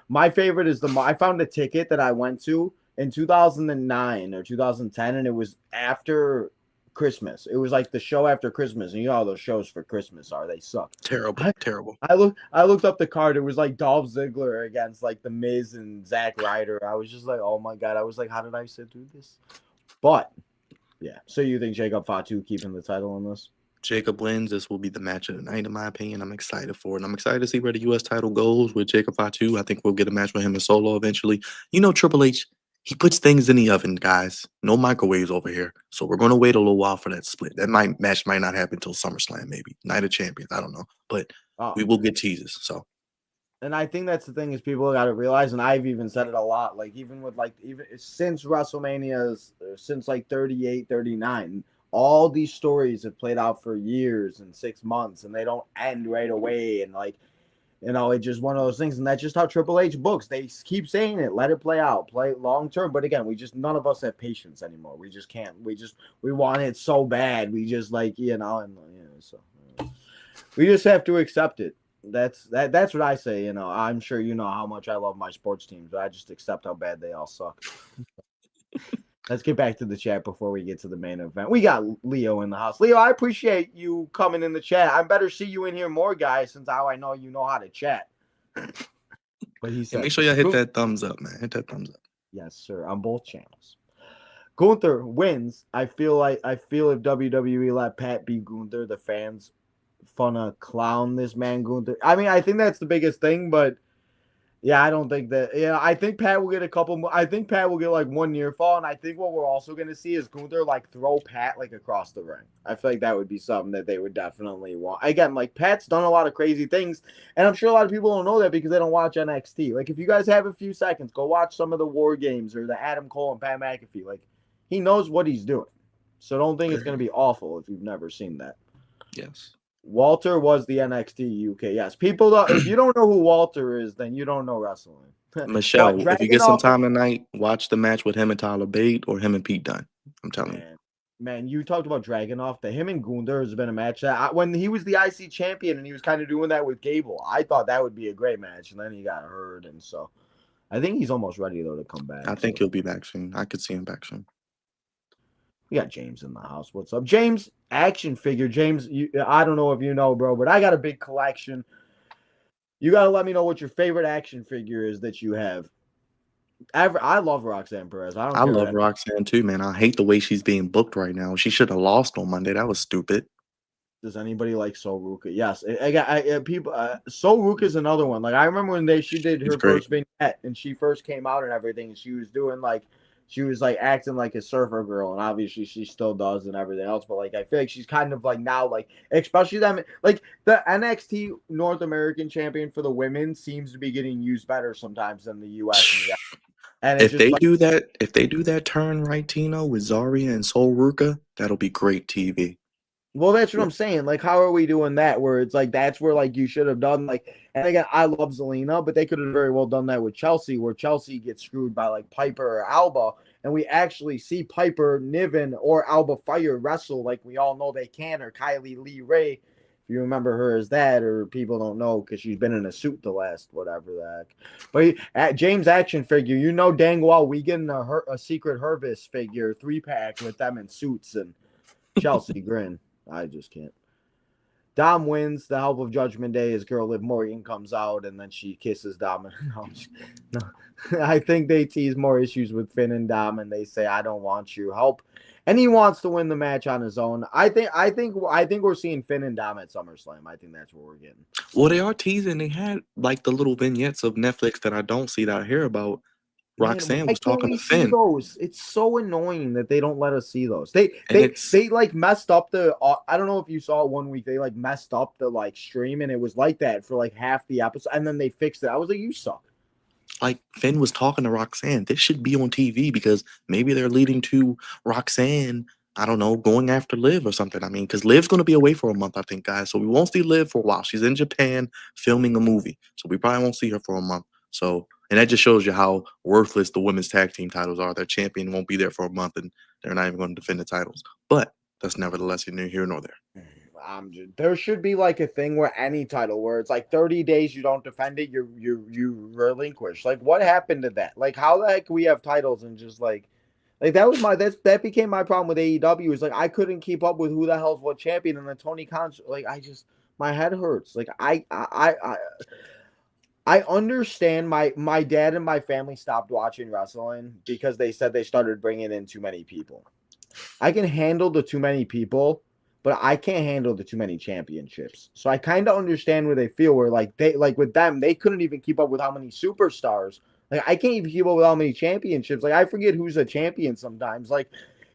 My favorite is I found a ticket that I went to in 2009 or 2010, and it was after Christmas. It was like the show after Christmas, and you know how those shows for Christmas are. They suck. Terrible. I looked up the card. It was like Dolph Ziggler against like The Miz and Zack Ryder. I was just like, oh my god. I was like, how did I sit through this? But yeah. So you think Jacob Fatu keeping the title on this? Jacob wins. This will be the match of the night, in my opinion. I'm excited for it. I'm excited to see where the U.S. title goes with Jacob Fatu. I think we'll get a match with him in Solo eventually. You know, Triple H, he puts things in the oven, guys. No microwaves over here. So we're going to wait a little while for that split. That match might not happen until SummerSlam, maybe. Night of Champions. I don't know. But we will get teases. So. And I think that's the thing is people got to realize, and I've even said it a lot, like even since WrestleManias, since like 38, 39, all these stories have played out for years and 6 months, and they don't end right away. And like, you know, it's just one of those things. And that's just how Triple H books. They keep saying it, let it play out, play long term. But again, none of us have patience anymore. We just can't. We want it so bad. We just like, you know, and you know, so we just have to accept it. That's what I say. You know, I'm sure you know how much I love my sports teams, but I just accept how bad they all suck. Let's get back to the chat before we get to the main event. We got Leo in the house. Leo, I appreciate you coming in the chat. I better see you in here more, guys, since now I know you know how to chat. But he said, make sure you hit that thumbs up, man. Hit that thumbs up. Yes, sir, on both channels. Gunther wins. I feel if WWE let Pat beat Gunther, the fans funna clown this man Gunther. I mean, I think that's the biggest thing, but yeah, I don't think that. Yeah, I think Pat will get a couple more. I think Pat will get like one near fall, and I think what we're also going to see is Gunther like throw Pat like across the ring. I feel like that would be something that they would definitely want. Again, like Pat's done a lot of crazy things, and I'm sure a lot of people don't know that because they don't watch NXT. Like if you guys have a few seconds, go watch some of the War Games or the Adam Cole and Pat McAfee. Like he knows what he's doing, so don't think it's going to be awful if you've never seen that. Yes. Walter was the NXT UK. Yes, people. If you don't know who Walter is, then you don't know wrestling. Michelle, if you get some time tonight, watch the match with him and Tyler Bate or him and Pete Dunne. I'm telling you. Man, you talked about Dragunov. Him and Gunther has been a match that when he was the IC champion and he was kind of doing that with Gable, I thought that would be a great match, and then he got hurt, and so I think he's almost ready though to come back. I think he'll be back soon. I could see him back soon. We got James in the house. What's up, James? Action figure, James. I don't know if you know, bro, but I got a big collection. You gotta let me know what your favorite action figure is that you have. I love Roxanne Perez. I love Roxanne too, man. I hate the way she's being booked right now. She should have lost on Monday. That was stupid. Does anybody like Sol Ruka? Yes, I got people. Sol Ruka is another one. Like I remember when she did her first vignette and she first came out and everything, and she was doing like. She was like acting like a surfer girl, and obviously she still does and everything else. But like, I feel like she's kind of like now, like especially them, like the NXT North American champion for the women seems to be getting used better sometimes than the US. And if they do that turn right, Tino, with Zarya and Sol Ruka, that'll be great TV. Well, that's what I'm saying. Like, how are we doing that? Where it's like that's where like you should have done like. And again, I love Zelina, but they could have very well done that with Chelsea, where Chelsea gets screwed by like Piper or Alba, and we actually see Piper, Niven, or Alba Fire wrestle like we all know they can, or Kylie Lee Ray, If you remember her as that, or people don't know because she's been in a suit the last whatever the heck. But at James Action Figure, you know dang well we getting a Secret Hervis figure 3-pack with them in suits and Chelsea grin. I just can't. Dom wins the help of Judgment Day. His girl Liv Morgan comes out and then she kisses Dom. No, I think they tease more issues with Finn and Dom, and they say, "I don't want you help," and he wants to win the match on his own. I think we're seeing Finn and Dom at SummerSlam. I think that's what we're getting. Well, they are teasing. They had like the little vignettes of Netflix that I don't see that I hear about. Man, Roxanne why was can't talking we to see Finn, those? It's so annoying that they don't let us see those. and it's They like messed up the. I don't know if you saw it one week. They like messed up the like stream, and it was like that for like half the episode, and then they fixed it. I was like, you suck. like Finn was talking to Roxanne. This should be on TV because maybe they're leading to Roxanne. I don't know, going after Liv or something. I mean, because Liv's going to be away for a month, I think, guys. So we won't see Liv for a while. She's in Japan filming a movie, so we probably won't see her for a month. So, and that just shows you how worthless the women's tag team titles are. Their champion won't be there for a month, and they're not even going to defend the titles. But that's nevertheless neither here nor there. There should be like a thing where any title where it's like 30 days you don't defend it, you relinquish. Like what happened to that? Like how the heck we have titles and just like that was that became my problem with AEW is like I couldn't keep up with who the hell's what champion and then Tony Khan like I just my head hurts. Like I understand my dad and my family stopped watching wrestling because they said they started bringing in too many people. I can handle the too many people, but I can't handle the too many championships. So I kind of understand where they feel where like they like with them, they couldn't even keep up with how many superstars. Like I can't even keep up with how many championships. Like I forget who's a champion sometimes. Like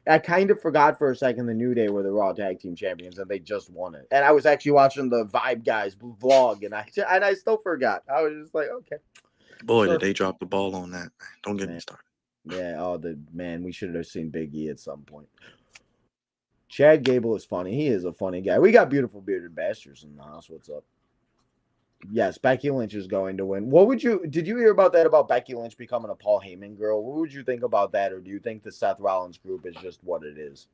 I kind of forgot for a second the New Day were the Raw Tag Team Champions and they just won it. And I was actually watching the Vibe Guys vlog and I still forgot. I was just like, okay. Boy, Sure. did they drop the ball on that. Don't get me started. Yeah, we should have seen Big E at some point. Chad Gable is funny. He is a funny guy. We got beautiful bearded bastards in the house. What's up? Yes, Becky Lynch is going to win. Did you hear about that about Becky Lynch becoming a Paul Heyman girl? What would you think about that? Or do you think the Seth Rollins group is just what it is?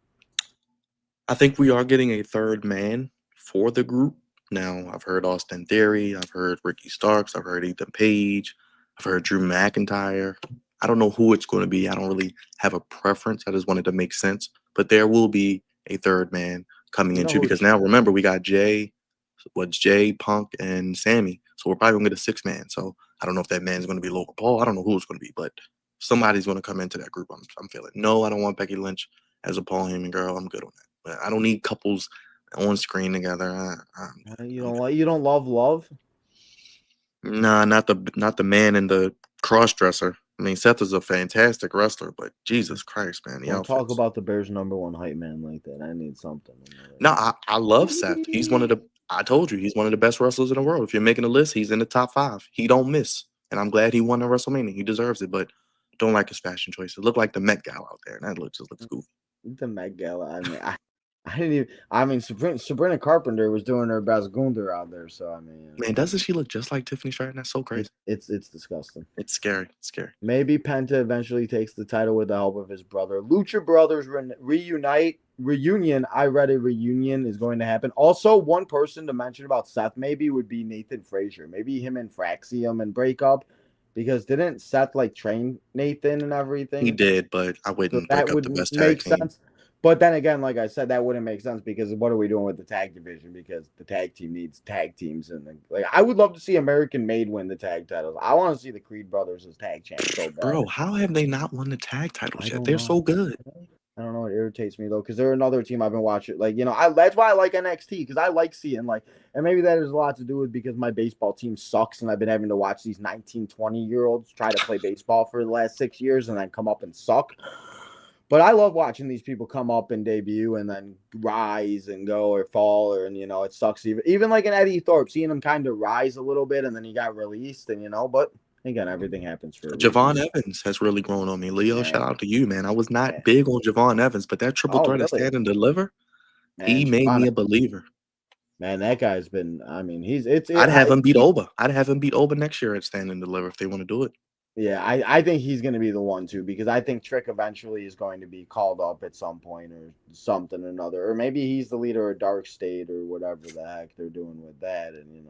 I think we are getting a third man for the group. Now, I've heard Austin Theory. I've heard Ricky Starks. I've heard Ethan Page. I've heard Drew McIntyre. I don't know who it's going to be. I don't really have a preference. I just wanted to make sense. But there will be a third man coming into because now remember we got Jay, Punk, and Sammy. So we're probably gonna get a 6-man. So I don't know if that man's gonna be Logan Paul. I don't know who it's gonna be, but somebody's gonna come into that group. I'm feeling. No, I don't want Becky Lynch as a Paul Heyman girl. I'm good on that. But I don't need couples on screen together. You don't love? Nah, not the man and the cross dresser. I mean, Seth is a fantastic wrestler, but Jesus Christ, man, Don't talk about the Bears' #1 hype man like that. I need something. No, I love Seth. He's one of the. I told you, he's one of the best wrestlers in the world. If you're making a list, he's in the top 5. He don't miss, and I'm glad he won the WrestleMania. He deserves it, but don't like his fashion choices. Look like the Met Gala out there, and that just looks goofy. The Met Gala. I mean, I didn't even. I mean, Sabrina Carpenter was doing her best Gunther out there. So I mean, man, doesn't she look just like Tiffany Stratton? That's so crazy. It's disgusting. It's scary. It's scary. Maybe Penta eventually takes the title with the help of his brother. Lucha Brothers reunion. I read a reunion is going to happen. Also, one person to mention about Seth maybe would be Nathan Frazier. Maybe him and Fraxium and break up. Because didn't Seth like train Nathan and everything? He did, but I wouldn't so break up the best tag team. Sense. But then again, like I said, that wouldn't make sense because what are we doing with the tag division? Because the tag team needs tag teams, and like I would love to see American Made win the tag titles. I want to see the Creed brothers as tag champs. So bad. Bro, how have they not won the tag titles yet? They're so good. I don't know. It irritates me though because they're another team I've been watching. Like that's why I like NXT because I like seeing and maybe that has a lot to do with because my baseball team sucks and I've been having to watch these 19, 20-year-olds try to play baseball for the last 6 years and then come up and suck. But I love watching these people come up and debut and then rise and go or fall or it sucks even like an Eddie Thorpe, seeing him kind of rise a little bit and then he got released and but again everything happens for Javon Evans has really grown on me. Leo, shout out to you, man. I was not big on Javon Evans, but that triple threat of stand and deliver, he made me a believer. Man, that guy's been. I mean, I'd have him beat Oba. I'd have him beat Oba next year at stand and deliver if they want to do it. Yeah, I think he's going to be the one too, because I think Trick eventually is going to be called up at some point or something or another, or maybe he's the leader of Dark State or whatever the heck they're doing with that, and I mean,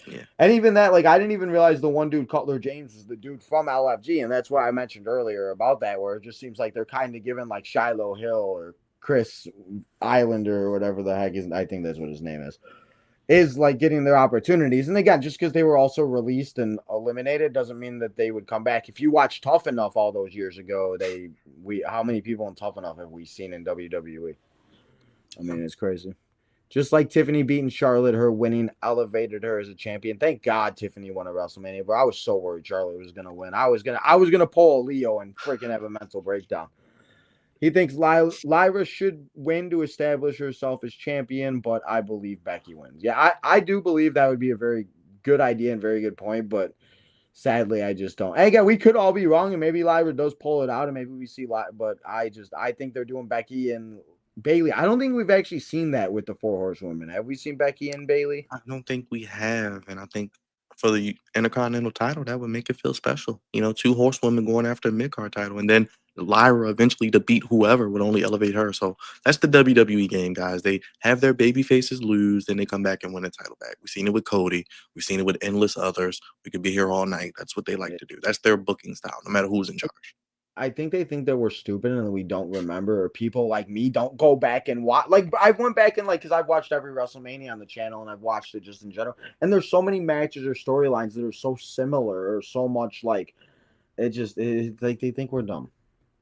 Yeah. and even that, like, I didn't even realize the one dude, Cutler James, is the dude from LFG, and that's why I mentioned earlier about that, where it just seems like they're kind of giving like Shiloh Hill or Chris Islander or whatever the heck is, I think that's what his name is like getting their opportunities. And again, just because they were also released and eliminated doesn't mean that they would come back. If you watch Tough Enough all those years ago, how many people in Tough Enough have we seen in WWE? I mean, it's crazy. Just like Tiffany beating Charlotte, her winning elevated her as a champion. Thank God Tiffany won a WrestleMania, but I was so worried Charlotte was gonna win. I was gonna pull a Leo and freaking have a mental breakdown. He thinks Lyra should win to establish herself as champion, but I believe Becky wins. Yeah, I do believe that would be a very good idea and very good point, but sadly, I just don't. And again, we could all be wrong, and maybe Lyra does pull it out, and maybe we see but I think they're doing Becky and Bailey. I don't think we've actually seen that with the four horsewomen. Have we seen Becky and Bailey? I don't think we have, and I think for the Intercontinental title, that would make it feel special. You know, two horsewomen going after a mid card title, and then Lyra eventually to beat whoever would only elevate her. So that's the WWE game, guys. They have their baby faces lose, then they come back and win the title back. We've seen it with Cody. We've seen it with endless others. We could be here all night. That's what they like to do. That's their booking style, no matter who's in charge. I think they think that we're stupid and we don't remember, or people like me don't go back and watch. Like, I went back and because I've watched every WrestleMania on the channel and I've watched it just in general. And there's so many matches or storylines that are so similar or so much like like they think we're dumb.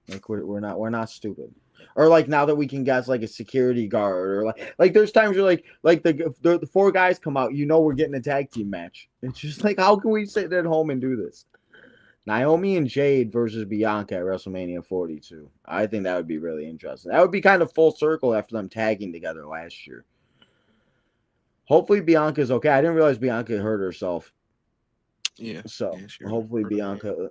Like we're not stupid. Or like now that we can guess like a security guard, or like there's times you're like the four guys come out, we're getting a tag team match. It's just like, how can we sit at home and do this? Naomi and Jade versus Bianca at WrestleMania 42. I think that would be really interesting. That would be kind of full circle after them tagging together last year. Hopefully Bianca's okay. I didn't realize Bianca hurt herself. Yeah. So Yeah, hopefully Bianca.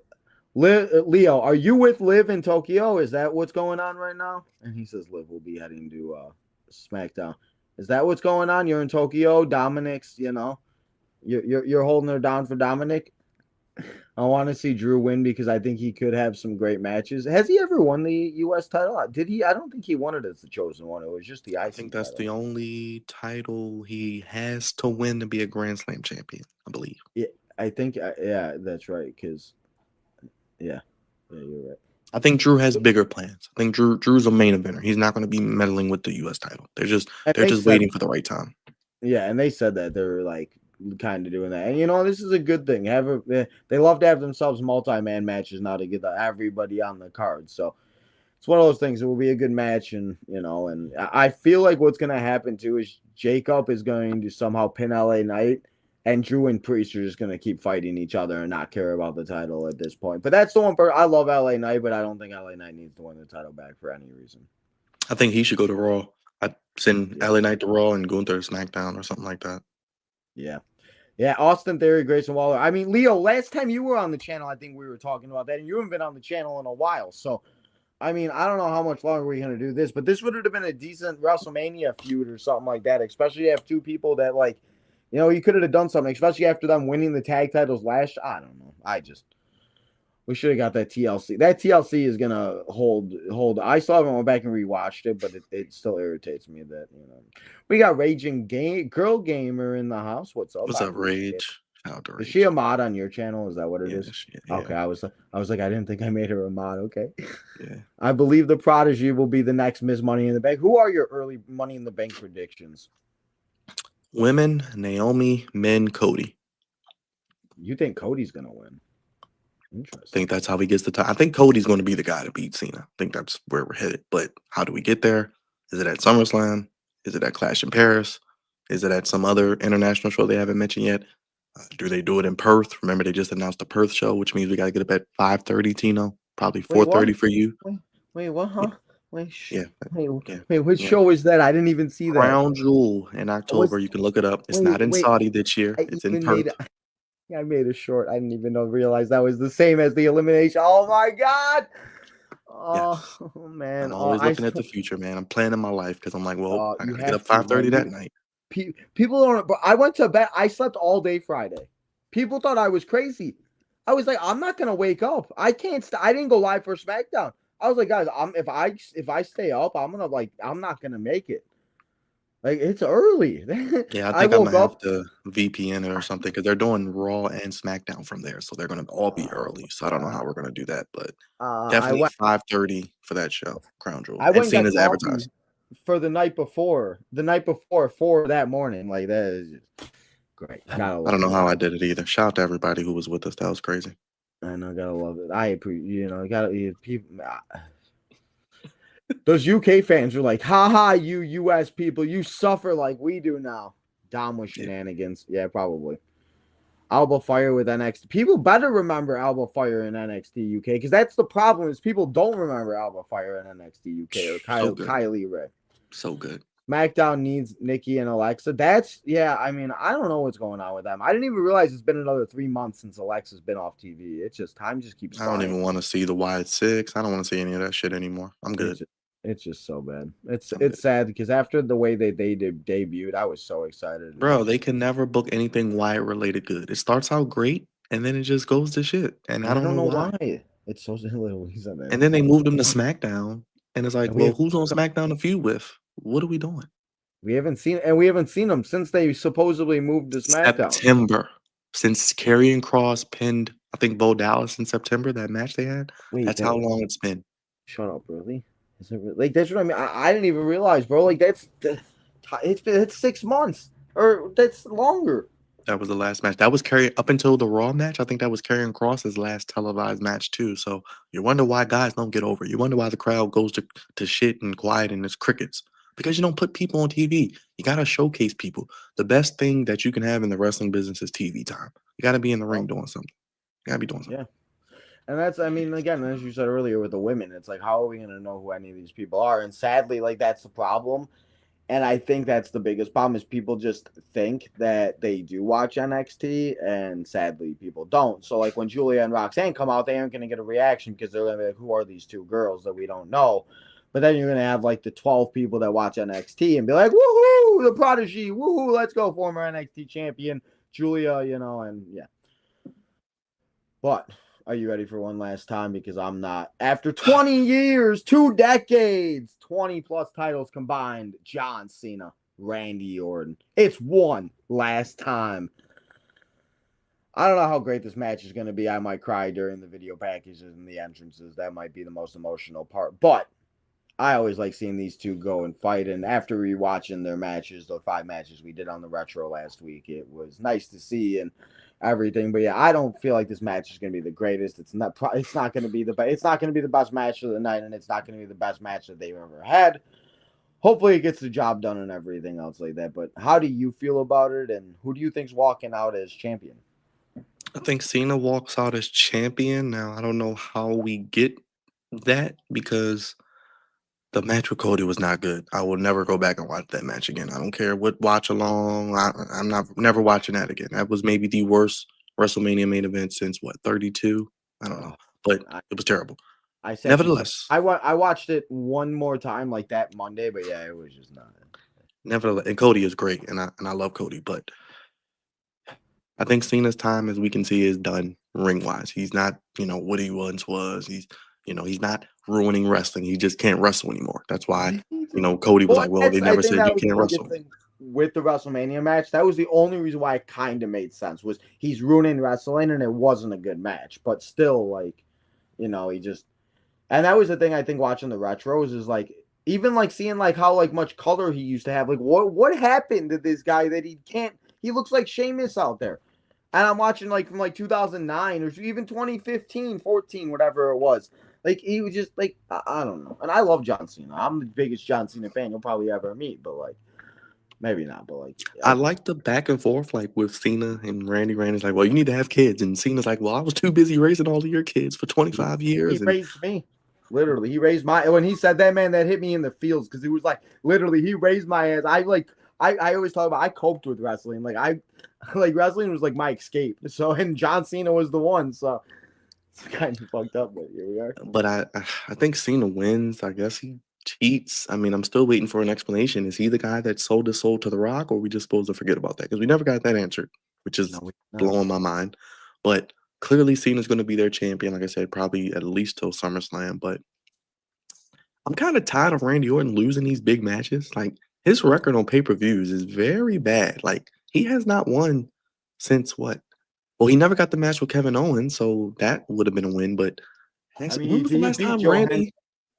Leo, are you with Liv in Tokyo? Is that what's going on right now? And he says Liv will be heading to SmackDown. Is that what's going on? You're in Tokyo. Dominic's, you're holding her down for Dominic. I want to see Drew win because I think he could have some great matches. Has he ever won the U.S. title? Did he? I don't think he won it as the chosen one. It was just the IC I think that's title. the only title he has to win to be a Grand Slam champion, I believe. Yeah, I think. Yeah, that's right. Because, yeah, you're right. I think Drew has bigger plans. I think Drew's a main eventer. He's not going to be meddling with the U.S. title. They're just waiting for the right time. Yeah, and they said that they're like kind of doing that, and this is a good thing. They love to have themselves multi-man matches now to get everybody on the card. So it's one of those things. It will be a good match, and and I feel like what's going to happen too is Jacob is going to somehow pin LA Knight, and Drew and Priest are just going to keep fighting each other and not care about the title at this point. But that's the one. I love LA Knight, but I don't think LA Knight needs to win the title back for any reason. I think he should go to Raw. I'd send LA Knight to Raw and Gunther to SmackDown or something like that. Yeah. Yeah, Austin Theory, Grayson Waller. I mean, Leo, last time you were on the channel, I think we were talking about that, and you haven't been on the channel in a while. So, I mean, I don't know how much longer we're going to do this, but this would have been a decent WrestleMania feud or something like that, especially to have two people that, like, you could have done something, especially after them winning the tag titles last. I don't know. We should have got that TLC. That TLC is gonna hold. I still haven't went back and rewatched it, but it still irritates me that we got Raging Girl Gamer in the house. What's up? What's up, Rage? Is she a mod on your channel? Is that what it is? Yeah. Okay, I was like, I didn't think I made her a mod. Okay. Yeah. I believe the Prodigy will be the next Miss Money in the Bank. Who are your early Money in the Bank predictions? Women, Naomi. Men, Cody. You think Cody's gonna win? Interesting. I think that's how he gets the title. I think Cody's going to be the guy to beat Cena. I think that's where we're headed. But how do we get there? Is it at SummerSlam? Is it at Clash in Paris? Is it at some other international show they haven't mentioned yet? Do they do it in Perth? Remember, they just announced the Perth show, which means we got to get up at 5:30, Tino. Probably 4:30 for you. Wait, what? Huh? Wait, yeah. Wait, which show is that? I didn't even see that. Crown Jewel in October. You can look it up. It's not in Saudi this year. It's in Perth. I made a short. I didn't even realize that was the same as the elimination. Oh my God. Oh, yes. Man. I'm always looking at the future, man. I'm planning my life because I'm like, well, I gotta get up 5:30 that night. People don't, but I went to bed. I slept all day Friday. People thought I was crazy. I was like, I'm not gonna wake up. I can't. I didn't go live for SmackDown. I was like, guys, if I stay up, I'm not gonna make it. Like it's early. Yeah, I I think I'm woke gonna have up. to VPN it or something because they're doing Raw and SmackDown from there, so they're gonna all be Oh early. So I my don't know god. how we're gonna do that, but I definitely went. 5:30 for that show, Crown Jewel, I and went and got Cena's coffee advertised. for the night before. The night before, 4 that morning. Like that is just great. Gotta I don't love know it. how I did it either. Shout out to everybody who was with us. That was crazy. I know. Gotta love it. I appreciate. People. Those UK fans are like, "Ha ha, you US people, you suffer like we do now." Dom with Yeah. shenanigans. Yeah, probably. Alba Fire with NXT. People better remember Alba Fire in NXT UK because that's the problem is people don't remember Alba Fire in NXT UK or So good. Kylie Ray. So good. SmackDown needs Nikki and Alexa. That's I mean, I don't know what's going on with them. I didn't even realize it's been another 3 months since Alexa's been off TV. It's just time just keeps I don't flying. even want to see the Wide Six. I don't want to see any of that shit anymore. I'm good. It's just so bad. It's I'm good. it's sad because after the way they debuted, I was so excited. Bro, they can never book anything Wyatt related good. It starts out great and then it just goes to shit. And I And I don't don't know know why. why. It's so And then they moved him to SmackDown. And it's like, and well, who's on SmackDown to feud with? What are we doing? we haven't seen them since they supposedly moved to SmackDown. September. Since Karrion Kross pinned, I think, Bo Dallas in September, that match they had. Wait, That's how long it's been. shut up, really? Is it really? Like that's what I mean? I didn't even realize, bro. Like it's 6 months or that's longer. That was the last match. That was Karrion up until the Raw match. I think that was Karrion Kross's last televised match too. So you wonder why guys don't get over. You wonder why the crowd goes to shit and quiet and it's crickets. Because you don't put people on TV. You gotta showcase people. The best thing that you can have in the wrestling business is TV time. You gotta be in the ring doing something. You gotta be doing something. Yeah. And that's, I mean, again, as you said earlier with the women, it's like, how are we going to know who any of these people are? And sadly, like, that's the problem. And I think that's the biggest problem is people just think that they do watch NXT, and sadly, people don't. So, like, when Julia and Roxanne come out, they aren't going to get a reaction because they're going to be like, who are these two girls that we don't know? But then you're going to have, like, the 12 people that watch NXT and be like, woohoo, the prodigy, woohoo, let's go, former NXT champion, Julia, and yeah. But are you ready for one last time? Because I'm not. After 20 years, 2 decades, 20 plus titles combined, John Cena, Randy Orton. It's one last time. I don't know how great this match is going to be. I might cry during the video packages and the entrances. That might be the most emotional part. But I always like seeing these two go and fight. And after rewatching their matches, the 5 matches we did on the Retro last week, it was nice to see and everything. But yeah, I don't feel like this match is going to be the greatest. It's not going to be the best. It's not going to be the best match of the night, and it's not going to be the best match that they've ever had. Hopefully, it gets the job done and everything else like that. But how do you feel about it, and who do you think's walking out as champion? I think Cena walks out as champion. Now I don't know how we get that because the match with Cody was not good. I will never go back and watch that match again. I don't care what watch along. I'm not never watching that again. That was maybe the worst WrestleMania main event since what 32. I don't know, but it was terrible. I said Nevertheless, I watched it one more time like that Monday, but yeah, it was just not. nevertheless, and Cody is great, and I love Cody, but I think Cena's time, as we can see, is done ring wise. He's not, what he once was. He's not ruining wrestling. He just can't wrestle anymore. That's why, Cody was Well, like, well, they I never think said that you was can't the biggest wrestle. thing with the WrestleMania match. That was the only reason why it kind of made sense was he's ruining wrestling and it wasn't a good match, but still, like, he just, and that was the thing I think watching the retros is like, even like seeing like how like much color he used to have. Like, what happened to this guy that he looks like Sheamus out there. And I'm watching like from like 2009 or even 2015, 14, whatever it was. Like he was just like I don't know. And I love John Cena. I'm the biggest John Cena fan you'll probably ever meet, but like maybe not. But like I like the back and forth, like with Cena and Randy. Randy's like, well, you need to have kids, and Cena's like, well, I was too busy raising all of your kids for 25 years. He raised me. Literally, he raised my when he said that, man, that hit me in the feels because he was like literally he raised my ass. I always talk about I coped with wrestling. Like wrestling was like my escape. So and John Cena was the one. So it's kind of fucked up, but here we are. But I think Cena wins. I guess he cheats. I mean, I'm still waiting for an explanation. Is he the guy that sold his soul to The Rock, or are we just supposed to forget about that? Because we never got that answered, which is blowing my mind. But Clearly, Cena's going to be their champion. Like I said, probably at least till SummerSlam. But I'm kind of tired of Randy Orton losing these big matches. Like his record on pay-per-views is very bad. Like he has not won since what? Well, he never got the match with Kevin Owens, so that would have been a win. But I mean, when was the he last beat time Joe Henry, Randy?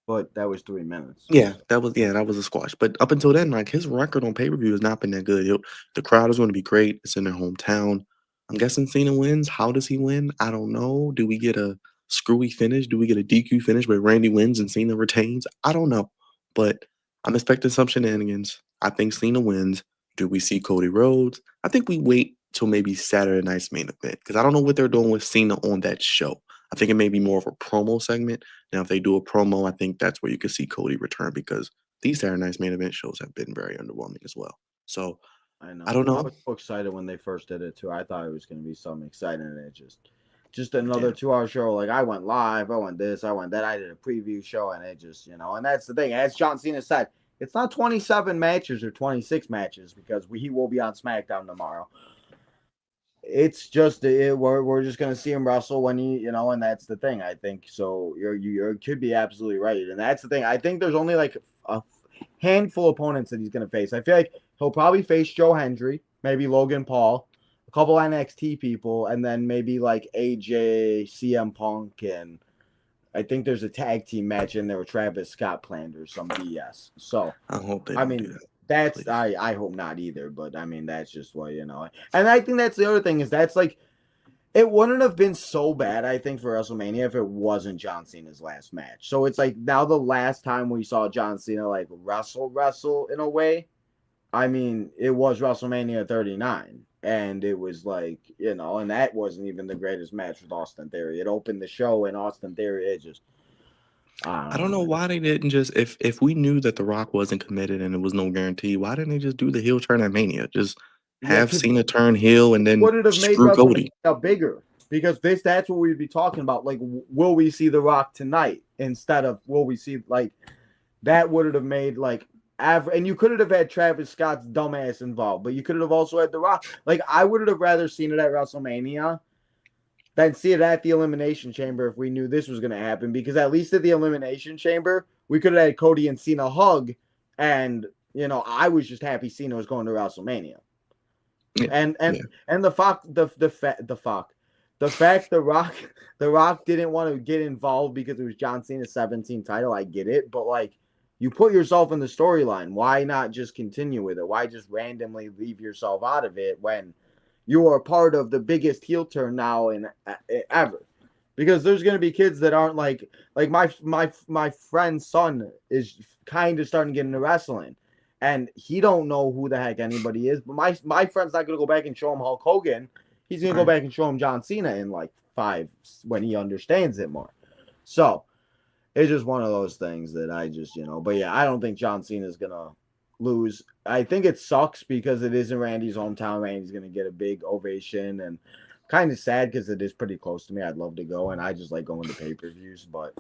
but that was 3 minutes. Yeah, that was a squash. But up until then, like his record on pay-per-view has not been that good. The crowd is going to be great. It's in their hometown. I'm guessing Cena wins. How does he win? I don't know. Do we get a screwy finish? Do we get a DQ finish where Randy wins and Cena retains? I don't know. But I'm expecting some shenanigans. I think Cena wins. Do we see Cody Rhodes? I think we wait till maybe Saturday night's main event because I don't know what they're doing with Cena on that show. I think it may be more of a promo segment. Now, if they do a promo, I think that's where you could see Cody return because these Saturday night's main event shows have been very underwhelming as well. So I know. I don't I know. was so excited when they first did it too. I thought it was going to be something exciting, and it just another Yeah. 2 hour show. Like I went live, I went this, I went that. I did a preview show, and it just and that's the thing. As John Cena said, it's not 27 matches or 26 matches because he will be on SmackDown tomorrow. It's just we're just gonna see him wrestle when he and that's the thing. I think so. You could be absolutely right, and that's the thing. I think there's only like a handful of opponents that he's gonna face. I feel like he'll probably face Joe Hendry, maybe Logan Paul, a couple NXT people, and then maybe like AJ, CM Punk, and I think there's a tag team match in there with Travis Scott planned or some BS. So I hope they I don't do mean, that. that's Please. I hope not either, but I mean that's just what And I think that's the other thing is that's like it wouldn't have been so bad, I think, for WrestleMania if it wasn't John Cena's last match. So it's like now the last time we saw John Cena like wrestle in a way, I mean, it was WrestleMania 39. And it was like, and that wasn't even the greatest match with Austin Theory. It opened the show and Austin Theory, it just I don't know why they didn't just if we knew that The Rock wasn't committed and it was no guarantee, why didn't they just do the heel turn at Mania? Just have because Cena turn heel and then would it have made screw Cody. WrestleMania bigger? Because that's what we'd be talking about. Like, will we see The Rock tonight instead of will we see like that would have made like and you could have had Travis Scott's dumbass involved, but you could have also had The Rock. Like, I would have rather seen it at WrestleMania than see it at the Elimination Chamber if we knew this was going to happen. Because at least at the Elimination Chamber, we could have had Cody and Cena hug, and I was just happy Cena was going to WrestleMania. Yeah, And the fact the Rock didn't want to get involved because it was John Cena's 17th title. I get it, but like you put yourself in the storyline. Why not just continue with it? Why just randomly leave yourself out of it when you are part of the biggest heel turn now in ever? Because there's going to be kids that aren't like my friend's son is kind of starting to get into wrestling. And he don't know who the heck anybody is. But my friend's not going to go back and show him Hulk Hogan. He's going to go back and show him John Cena in like 5 when he understands it more. So it's just one of those things that I just, But yeah, I don't think John Cena is going to lose. I think it sucks because it is in Randy's hometown. Randy's going to get a big ovation. And kind of sad because it is pretty close to me. I'd love to go. And I just like going to pay-per-views. But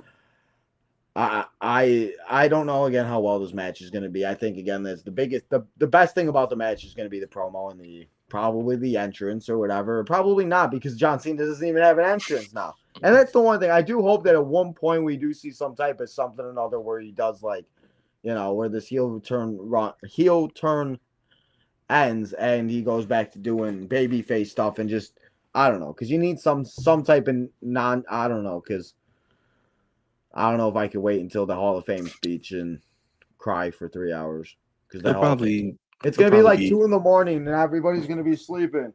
I don't know again how well this match is going to be. I think again that's the best thing about the match is going to be the promo and probably the entrance or whatever. Probably not because John Cena doesn't even have an entrance now. And that's the one thing I do hope that at one point we do see some type of something or another where he does like, where this heel turn ends and he goes back to doing babyface stuff and just I don't know because you need some type of I don't know because. I don't know if I could wait until the Hall of Fame speech and cry for 3 hours because it's gonna be like 2 a.m. and everybody's gonna be sleeping.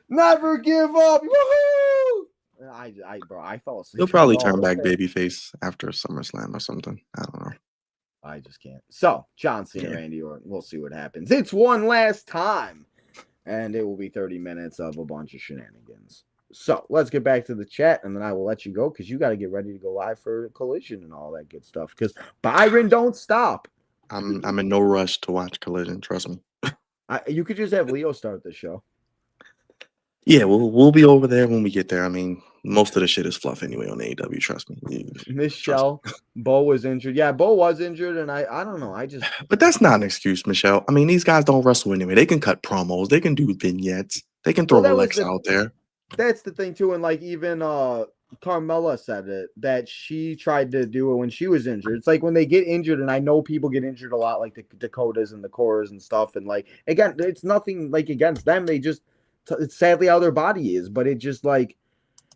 Never give up, woohoo! I fell asleep. He'll probably turn back babyface after SummerSlam or something. I don't know. I just can't. So John Cena, Randy Orton. We'll see what happens. It's one last time, and it will be 30 minutes of a bunch of shenanigans. So let's get back to the chat, and then I will let you go because you got to get ready to go live for Collision and all that good stuff. Because Byron don't stop. I'm in no rush to watch Collision. Trust me. You could just have Leo start the show. Yeah, we'll be over there when we get there. I mean, most of the shit is fluff anyway on AEW. Trust me. Michelle, Bo was injured. Yeah, Bo was injured, and I don't know. But that's not an excuse, Michelle. I mean, these guys don't wrestle anyway. They can cut promos. They can do vignettes. They can throw Alexa out there. that's the thing too, and like even Carmella said it that she tried to do it when she was injured. It's like when they get injured, and I know people get injured a lot, like the Dakotas and the Coras and stuff. And like again, it's nothing like against them. They just it's sadly how their body is, but it just like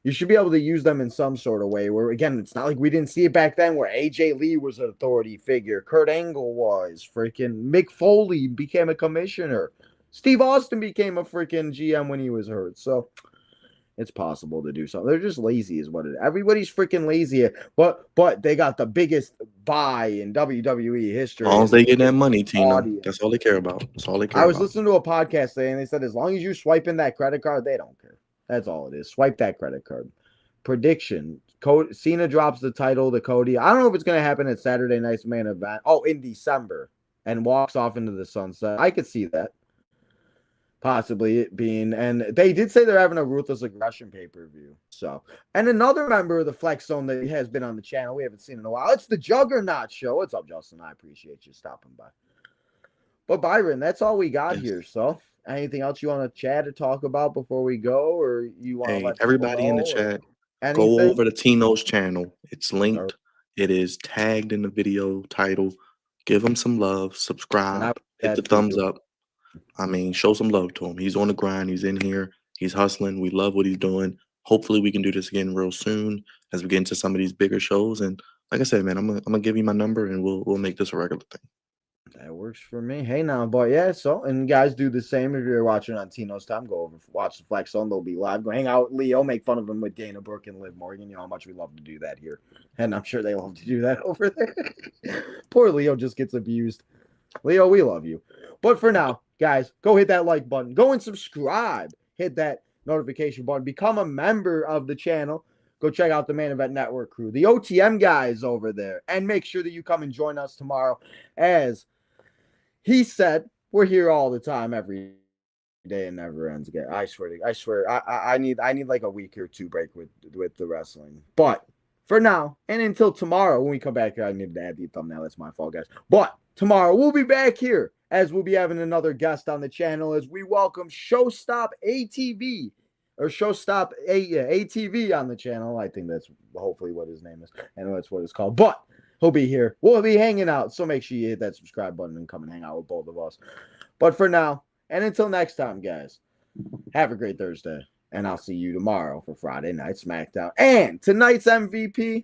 you should be able to use them in some sort of way. Where again, it's not like we didn't see it back then, where AJ Lee was an authority figure, Kurt Angle was, freaking Mick Foley became a commissioner, Steve Austin became a freaking GM when he was hurt. So it's possible to do something. They're just lazy, is what it is. Everybody's freaking lazy, but they got the biggest buy in WWE history. As long as they get that money, Tina, audience. that's all they care about. That's all they care I was about. listening to a podcast today, and they said as long as you swipe in that credit card, they don't care. That's all it is. Swipe that credit card. Prediction: Cena drops the title to Cody. I don't know if it's going to happen at Saturday night's main event. Oh, in December, and walks off into the sunset. I could see that. Possibly it being, and they did say they're having a Ruthless Aggression pay-per-view. So, and another member of the Flex Zone that has been on the channel we haven't seen in a while. It's the Juggernaut Show. What's up, Justin? I appreciate you stopping by. But Byron, that's all we got here. So, anything else you want to chat or talk about before we go, or you want to let everybody in the chat, anything? go over to Tino's channel. It's linked. It is tagged in the video title. Give him some love. Subscribe. Hit the thumbs up. I mean, show some love to him. He's on the grind. He's in here. He's hustling. We love what he's doing. Hopefully, we can do this again real soon as we get into some of these bigger shows. And like I said, man, I'm gonna give you my number, and we'll make this a regular thing. That works for me. Hey now, but yeah, so and guys do the same if you're watching on Tino's time. Go over, watch the Flex Zone. They'll be live. Go hang out with Leo, make fun of him with Dana Brooke and Liv Morgan. You know how much we love to do that here. And I'm sure they love to do that over there. Poor Leo just gets abused. Leo, we love you. But for now, guys, go hit that like button. Go and subscribe. Hit that notification button. Become a member of the channel. Go check out the Main Event Network crew, the OTM guys over there. And make sure that you come and join us tomorrow. As he said, we're here all the time, every day, and never ends again. I swear. I need like a week or two break with the wrestling. But for now, and until tomorrow, when we come back here, I need to add the thumbnail. That's my fault, guys. But tomorrow, we'll be back here as we'll be having another guest on the channel as we welcome Showstop ATV or Showstop ATV on the channel. I think that's hopefully what his name is. I know that's what it's called. But he'll be here. We'll be hanging out. So make sure you hit that subscribe button and come and hang out with both of us. But for now, and until next time, guys, have a great Thursday. And I'll see you tomorrow for Friday Night SmackDown. And tonight's MVP,